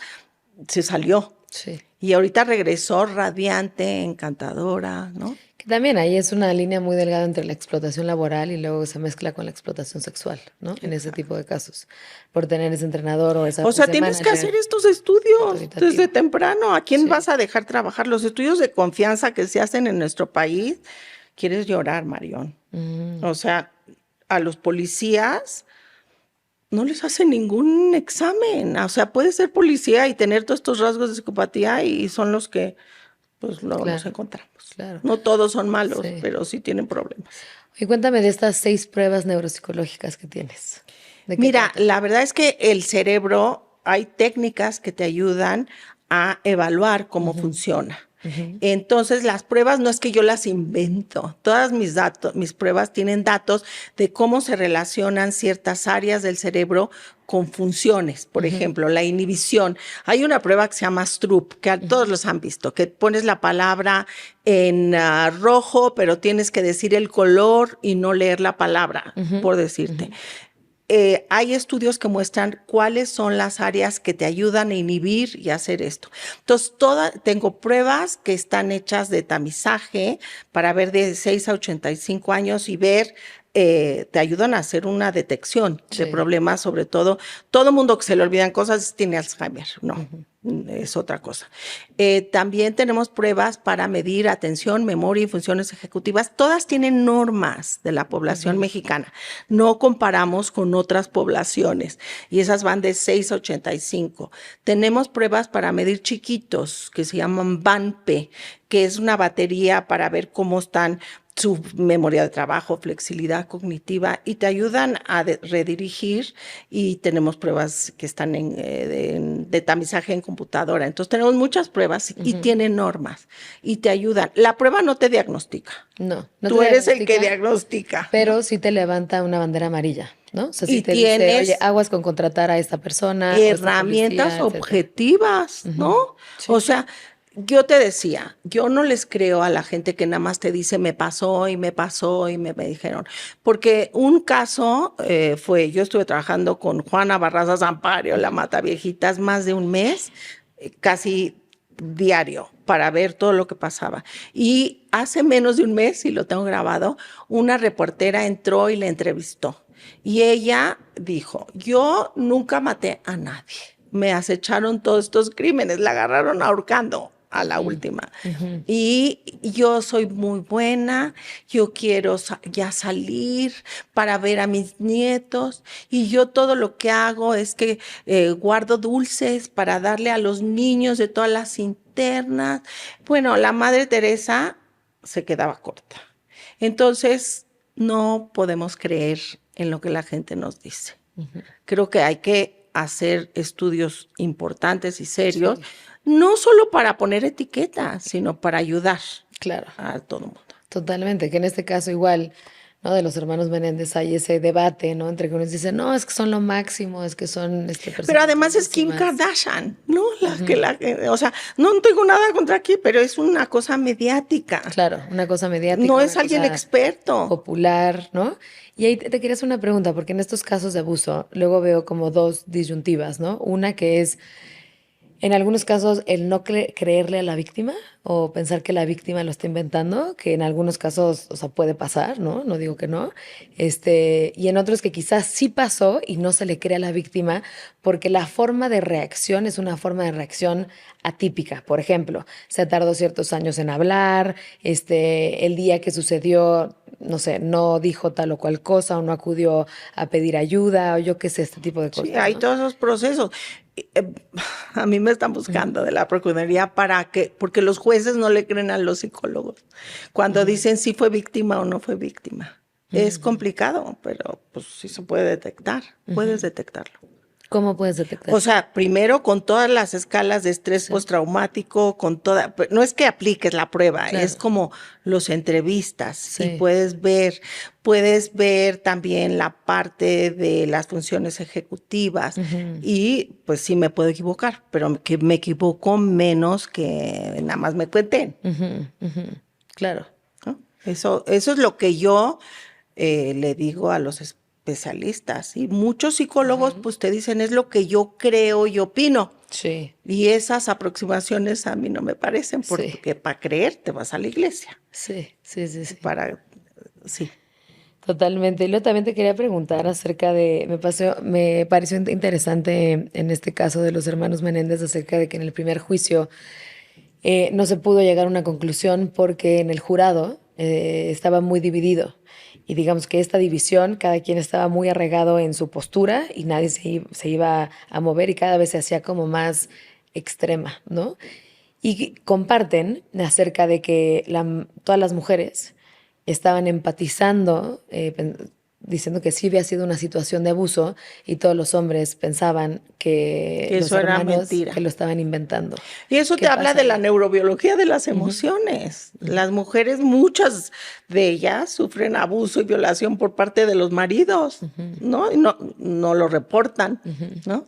se salió. Sí. Y ahorita regresó radiante, encantadora, ¿no? Que también ahí es una línea muy delgada entre la explotación laboral y luego se mezcla con la explotación sexual, ¿no? En ese tipo de casos, por tener ese entrenador o esa... O sea, tienes que hacer estos estudios desde temprano. ¿A quién vas a dejar trabajar? Los estudios de confianza que se hacen en nuestro país, quieres llorar, Marión. O sea, a los policías no les hacen ningún examen. O sea, puedes ser policía y tener todos estos rasgos de psicopatía y son los que pues luego nos encontramos. Claro. No todos son malos, pero sí tienen problemas. Y cuéntame de estas 6 pruebas neuropsicológicas que tienes. Mira, la verdad es que el cerebro, hay técnicas que te ayudan a evaluar cómo funciona. Entonces, las pruebas no es que yo las invento. Todas mis pruebas tienen datos de cómo se relacionan ciertas áreas del cerebro con funciones. Por ejemplo, la inhibición. Hay una prueba que se llama Stroop, que todos los han visto, que pones la palabra en rojo, pero tienes que decir el color y no leer la palabra, por decirte. Hay estudios que muestran cuáles son las áreas que te ayudan a inhibir y hacer esto. Entonces, tengo pruebas que están hechas de tamizaje para ver de 6 a 85 años y ver, te ayudan a hacer una detección de problemas, sobre todo mundo que se le olvidan cosas tiene Alzheimer, no. Es otra cosa. También tenemos pruebas para medir atención, memoria y funciones ejecutivas. Todas tienen normas de la población mexicana. No comparamos con otras poblaciones y esas van de 6 a 85. Tenemos pruebas para medir chiquitos que se llaman BANPE, que es una batería para ver cómo están su memoria de trabajo, flexibilidad cognitiva y te ayudan a redirigir y tenemos pruebas que están de tamizaje en computadora. Entonces tenemos muchas pruebas y tienen normas y te ayudan. La prueba no te diagnostica. No Tú eres el que diagnostica. Pero sí te levanta una bandera amarilla, ¿no? O sea, sí te dice, oye, aguas con contratar a esta persona. Herramientas objetivas, ¿no? Sí. O sea, yo te decía, yo no les creo a la gente que nada más te dice me pasó y me dijeron. Porque un caso yo estuve trabajando con Juana Barraza Zampario, la Mataviejitas, más de un mes, casi diario, para ver todo lo que pasaba. Y hace menos de un mes, y lo tengo grabado, una reportera entró y la entrevistó. Y ella dijo, yo nunca maté a nadie. Me acecharon todos estos crímenes, la agarraron ahorcando a la última. Y yo soy muy buena, yo quiero ya salir para ver a mis nietos y yo todo lo que hago es que guardo dulces para darle a los niños de todas las internas. Bueno, la Madre Teresa se quedaba corta. Entonces, no podemos creer en lo que la gente nos dice. Creo que hay que hacer estudios importantes y serios, no solo para poner etiquetas, sino para ayudar a todo el mundo. Totalmente, que en este caso igual ¿no? De los hermanos Menéndez hay ese debate, ¿no? Entre que unos dicen, no, es que son lo máximo, es que son Pero personas además es Kim bellísimas. Kardashian, ¿no? O sea, no tengo nada contra aquí, pero es una cosa mediática. Claro, una cosa mediática, No una es alguien cosa experto. popular, ¿no? Y ahí te quería hacer una pregunta, porque en estos casos de abuso luego veo como dos disyuntivas, ¿no? Una que es en algunos casos, el no creerle a la víctima o pensar que la víctima lo está inventando, que en algunos casos, o sea, puede pasar, ¿no? No digo que no. Y en otros que quizás sí pasó y no se le cree a la víctima porque la forma de reacción es una forma de reacción atípica. Por ejemplo, se tardó ciertos años en hablar, el día que sucedió, no sé, no dijo tal o cual cosa o no acudió a pedir ayuda o yo qué sé, este tipo de Sí, cosas, hay ¿no? todos esos procesos. Y, a mí me están buscando de la Procuraduría porque los jueces no le creen a los psicólogos cuando dicen si fue víctima o no fue víctima. Es complicado, pero pues sí se puede detectar, puedes detectarlo. ¿Cómo puedes detectar? O sea, primero con todas las escalas de estrés Sí, postraumático, no es que apliques la prueba, es claro, como los entrevistas y sí. puedes ver también la parte de las funciones ejecutivas Ujú, y pues sí me puedo equivocar, pero que me equivoco menos que nada más me cuenten, ujú, ujú. Claro, ¿no? Eso es lo que yo le digo a los especialistas. Y muchos psicólogos pues te dicen es lo que yo creo y opino. sí, Y esas aproximaciones a mí no me parecen sí, porque para creer te vas a la iglesia. sí, sí, sí, Y sí. sí. Totalmente. Y luego también te quería preguntar acerca de, me pareció interesante en este caso de los hermanos Menéndez acerca de que en el primer juicio no se pudo llegar a una conclusión porque en el jurado estaba muy dividido. Y digamos que esta división, cada quien estaba muy arraigado en su postura y nadie se iba a mover y cada vez se hacía como más extrema, ¿no? Y comparten acerca de que todas las mujeres estaban empatizando, diciendo que sí había sido una situación de abuso y todos los hombres pensaban que Que los eso era hermanos que mentira. lo estaban inventando. Y eso ¿Qué te habla pasa de la ahí? neurobiología de las Ujú, emociones. ujú, Las mujeres, muchas de ellas, sufren abuso y violación por parte de los maridos, ujú, ¿no? Y no lo reportan, ujú. ¿no?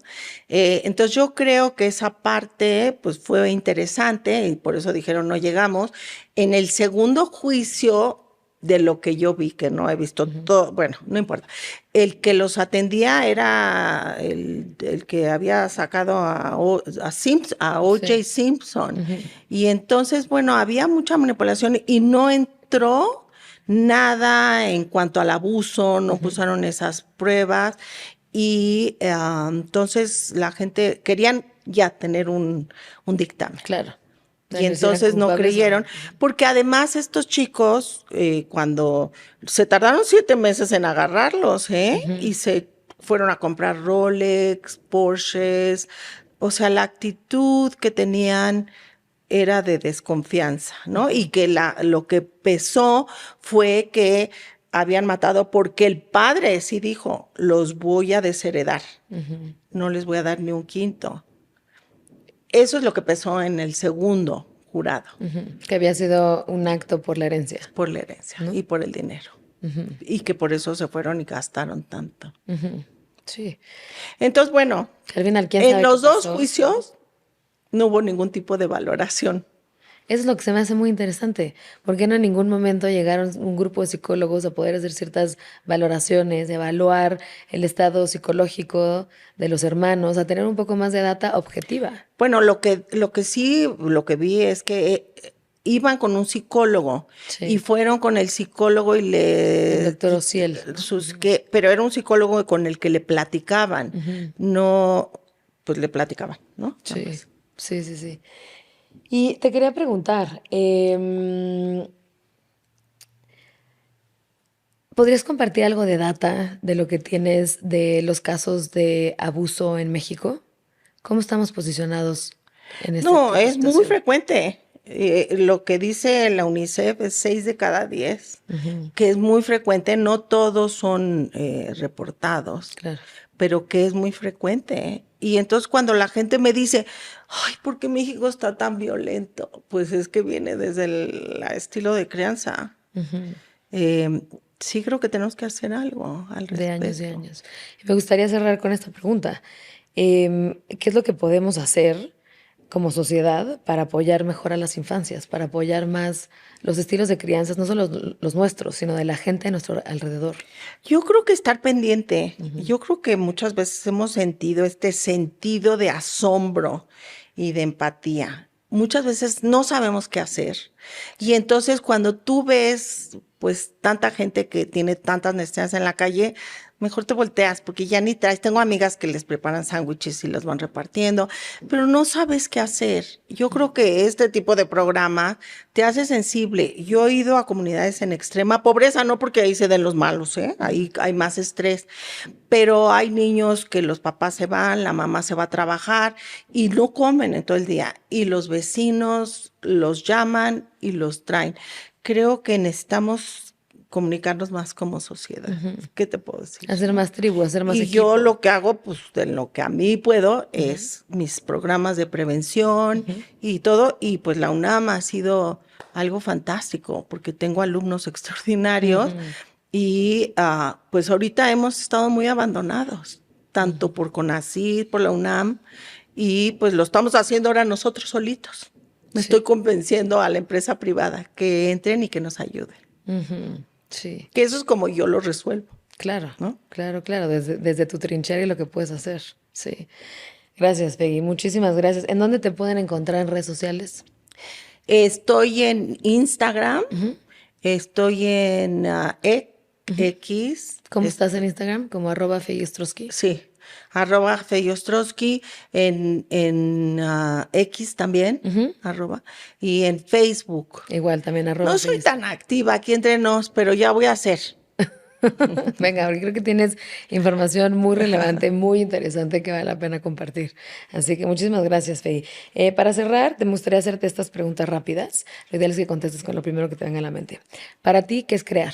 Entonces yo creo que esa parte, pues, fue interesante y por eso dijeron no llegamos. En el segundo juicio de lo que yo vi, que no he visto todo, bueno, no importa. El que los atendía era el que había sacado a O.J. Sí. Simpson. Ujú, Y entonces, bueno, había mucha manipulación y no entró nada en cuanto al abuso, no ujú. pusieron esas pruebas. Y entonces la gente querían ya tener un dictamen. Claro. Y Bueno, si eran entonces no culpables o creyeron, no. porque además estos chicos, cuando se tardaron 7 meses en agarrarlos, ¿eh? Ujú, Y se fueron a comprar Rolex, Porsches, o sea, la actitud que tenían era de desconfianza, ¿no? ujú, Y que lo que pesó fue que habían matado porque el padre sí dijo, los voy a desheredar, ujú, no les voy a dar ni un quinto. Eso es lo que pesó en el segundo jurado. ujú. Que había sido un acto por la herencia, Por la herencia ¿no? y por el dinero. Ujú, Y que por eso se fueron y gastaron tanto. ujú. Sí. Entonces, bueno, Que al final, quién en sabe qué los dos pasó, ¿no? juicios no hubo ningún tipo de valoración. Eso es lo que se me hace muy interesante, porque no en ningún momento llegaron un grupo de psicólogos a poder hacer ciertas valoraciones, evaluar el estado psicológico de los hermanos, a tener un poco más de data objetiva. Bueno, lo que vi es que iban con un psicólogo y Sí, fueron con el psicólogo y el doctor Ociel, ¿no? Ujú, pero era un psicólogo con el que le platicaban, ujú. no, pues le platicaban, ¿no? Nada Sí, más. sí, sí, sí. Y te quería preguntar, ¿podrías compartir algo de data de lo que tienes de los casos de abuso en México? ¿Cómo estamos posicionados en este No, tipo de es muy situación? frecuente. Lo que dice la UNICEF es 6 de cada 10, Ujú, que es muy frecuente. No todos son reportados, claro. pero que es muy frecuente. ¿Eh? Y entonces cuando la gente me dice, ay, ¿por qué México está tan violento? Pues es que viene desde el estilo de crianza. Ujú, Eh, Sí, creo que tenemos que hacer algo al de años y respecto. años. Y me gustaría cerrar con esta pregunta. ¿Qué es lo que podemos hacer como sociedad para apoyar mejor a las infancias, para apoyar más los estilos de crianzas, no solo los nuestros, sino de la gente a nuestro alrededor? Yo creo que estar pendiente. Yo creo que muchas veces hemos sentido este sentido de asombro y de empatía. Muchas veces no sabemos qué hacer. Y entonces cuando tú ves pues tanta gente que tiene tantas necesidades en la calle, mejor te volteas porque ya ni traes. Tengo amigas que les preparan sándwiches y los van repartiendo, pero no sabes qué hacer. Yo creo que este tipo de programa te hace sensible. Yo he ido a comunidades en extrema pobreza, no porque ahí se den los malos, ¿eh? Ahí hay más estrés, pero hay niños que los papás se van, la mamá se va a trabajar y no comen en todo el día. Y los vecinos los llaman y los traen. Creo que necesitamos comunicarnos más como sociedad. ¿Qué te puedo decir? Hacer más tribu, hacer más Y yo equipo. lo que hago, pues de lo que a mí puedo, es mis programas de prevención y todo. Y pues la UNAM ha sido algo fantástico porque tengo alumnos extraordinarios y pues ahorita hemos estado muy abandonados, tanto por CONACYT, por la UNAM, y pues lo estamos haciendo ahora nosotros solitos. Me Sí. estoy convenciendo a la empresa privada que entren y que nos ayuden. Sí, Que eso es como yo lo resuelvo, claro, ¿no? claro, desde tu trinchera y lo que puedes hacer. Sí. Gracias, Peggy. Muchísimas gracias. ¿En dónde te pueden encontrar en redes sociales? Estoy en Instagram, estoy en X, ¿Cómo estás en Instagram? Como @Feyestrosky. sí, @Feyostrowski, en X también, y en Facebook. Igual también No soy tan activa aquí entre nos, pero ya voy a hacer. Venga, porque creo que tienes información muy relevante, muy interesante que vale la pena compartir. Así que muchísimas gracias, Fey. Para cerrar, te gustaría hacerte estas preguntas rápidas. Lo ideal es que contestes con lo primero que te venga a la mente. Para ti, ¿qué es crear?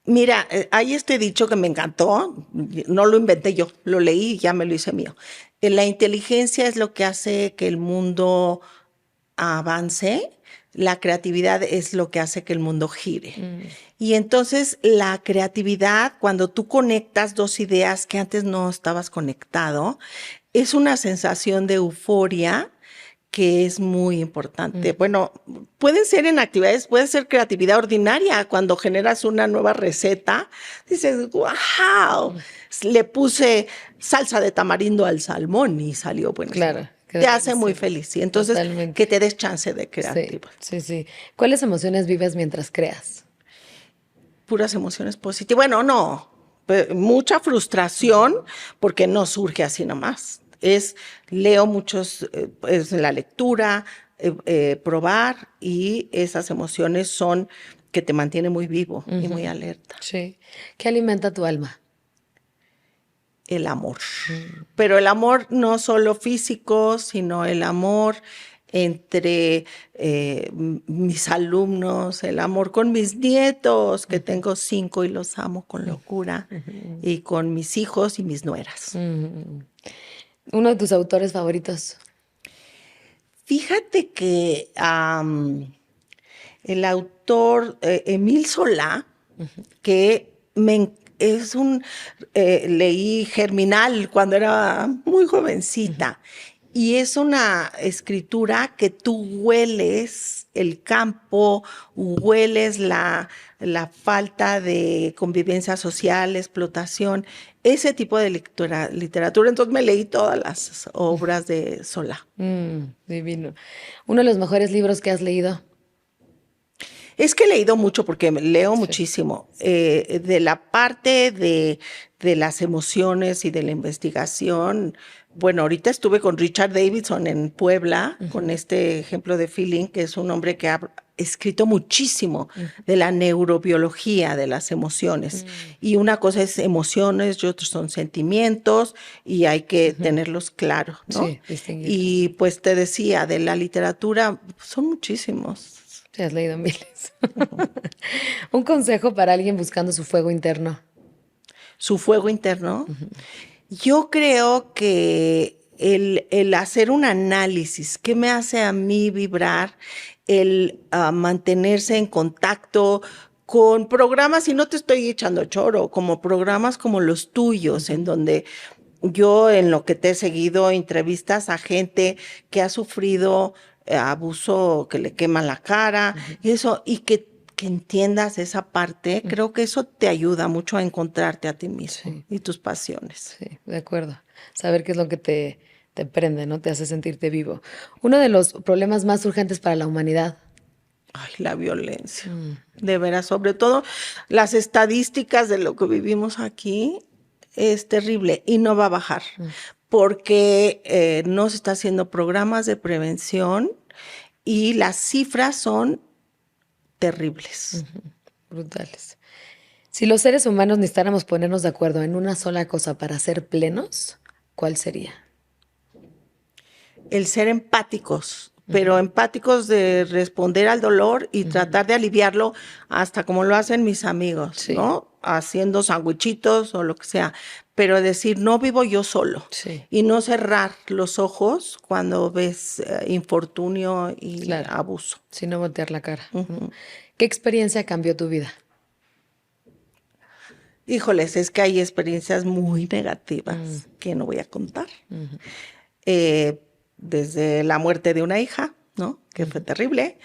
Mira, hay este dicho que me encantó, no lo inventé yo, lo leí y ya me lo hice mío. La inteligencia es lo que hace que el mundo avance, la creatividad es lo que hace que el mundo gire. Y entonces la creatividad, cuando tú conectas dos ideas que antes no estabas conectado, es una sensación de euforia que es muy importante. Bueno, pueden ser en actividades, puede ser creatividad ordinaria. Cuando generas una nueva receta, dices, wow, le puse salsa de tamarindo al salmón y salió buenísimo. Claro, Te hace muy feliz. Y entonces, totalmente. que te des chance de crear. Sí, sí. ¿Cuáles emociones vives mientras creas? Puras emociones positivas. Bueno, no, mucha frustración porque no surge así nomás. Leo muchos, es la lectura, probar, y esas emociones son que te mantienen muy vivo y muy alerta. Sí. ¿Qué alimenta tu alma? El amor. Pero el amor no solo físico, sino el amor entre mis alumnos, el amor con mis nietos, que tengo 5 y los amo con locura, y con mis hijos y mis nueras. ¿Uno de tus autores favoritos? Fíjate que el autor Émile Zola, que leí Germinal cuando era muy jovencita, y es una escritura que tú hueles el campo, hueles la falta de convivencia social, explotación, ese tipo de literatura. Entonces me leí todas las obras de Zola. Divino. ¿Uno de los mejores libros que has leído? Es que he leído mucho porque leo muchísimo. De la parte de las emociones y de la investigación. Bueno, ahorita estuve con Richard Davidson en Puebla, con este ejemplo de Feeling, que es un hombre que ha escrito muchísimo de la neurobiología de las emociones. Y una cosa es emociones y otros son sentimientos, y hay que tenerlos claros, ¿no? Sí, distinguirlos. Y pues te decía, de la literatura, son muchísimos. Sí, has leído miles. Un consejo para alguien buscando su fuego interno. Su fuego interno. Yo creo que el hacer un análisis, ¿qué me hace a mí vibrar? El mantenerse en contacto con programas, y no te estoy echando choro, como programas como los tuyos, en donde yo, en lo que te he seguido, entrevistas a gente que ha sufrido abuso, que le quema la cara, y eso, y que entiendas esa parte, creo que eso te ayuda mucho a encontrarte a ti mismo Sí. y tus pasiones. Sí, de acuerdo. Saber qué es lo que te prende, ¿no? Te hace sentirte vivo. Uno de los problemas más urgentes para la humanidad. Ay, la violencia. De veras, sobre todo las estadísticas de lo que vivimos aquí es terrible y no va a bajar porque no se está haciendo programas de prevención y las cifras son terribles. Brutales. Si los seres humanos necesitáramos ponernos de acuerdo en una sola cosa para ser plenos, ¿cuál sería? El ser empáticos, pero empáticos de responder al dolor y tratar de aliviarlo hasta como lo hacen mis amigos, Sí. ¿no? Haciendo sandwichitos o lo que sea, pero decir, no vivo yo solo. Sí. Y no cerrar los ojos cuando ves infortunio y Claro. abuso. Sin no voltear la cara. ¿Qué experiencia cambió tu vida? Híjoles, es que hay experiencias muy negativas que no voy a contar. Desde la muerte de una hija, ¿no? Que fue terrible,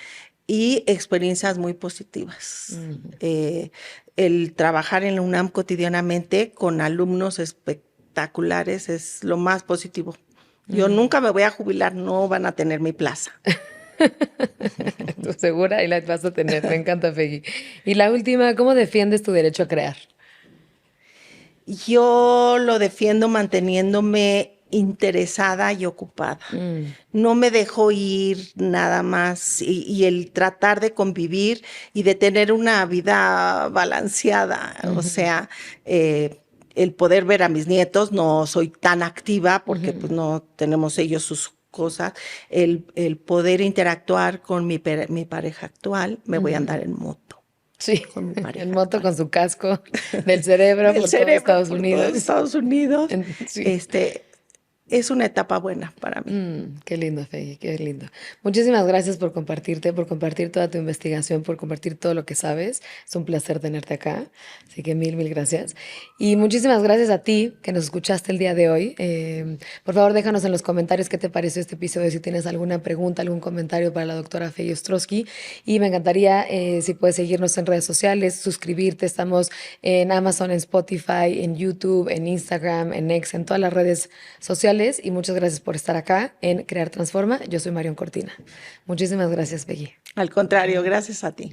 y experiencias muy positivas. El trabajar en la UNAM cotidianamente con alumnos espectaculares es lo más positivo. Yo nunca me voy a jubilar, no van a tener mi plaza. ¿Tú segura? Ahí la vas a tener. Me encanta, Peggy. Y la última, ¿cómo defiendes tu derecho a crear? Yo lo defiendo manteniéndome interesada y ocupada. No me dejo ir nada más y el tratar de convivir y de tener una vida balanceada. O sea, el poder ver a mis nietos, no soy tan activa porque pues no tenemos ellos sus cosas. El poder interactuar con mi pareja actual, me voy a andar en moto. Sí, Con mi pareja en moto actual. con su casco del cerebro Del por todo cerebro Estados por Unidos. todo Estados Unidos. Sí. Es una etapa buena para mí. Qué lindo, Fey, qué lindo. Muchísimas gracias por compartirte, por compartir toda tu investigación, por compartir todo lo que sabes. Es un placer tenerte acá. Así que mil gracias. Y muchísimas gracias a ti que nos escuchaste el día de hoy. Por favor, déjanos en los comentarios qué te pareció este episodio, si tienes alguna pregunta, algún comentario para la doctora Fey Ostrowski. Y me encantaría, si puedes seguirnos en redes sociales, suscribirte. Estamos en Amazon, en Spotify, en YouTube, en Instagram, en X, en todas las redes sociales. Y muchas gracias por estar acá en Crear Transforma. Yo soy Marion Cortina. Muchísimas gracias, Peggy. Al contrario, gracias a ti.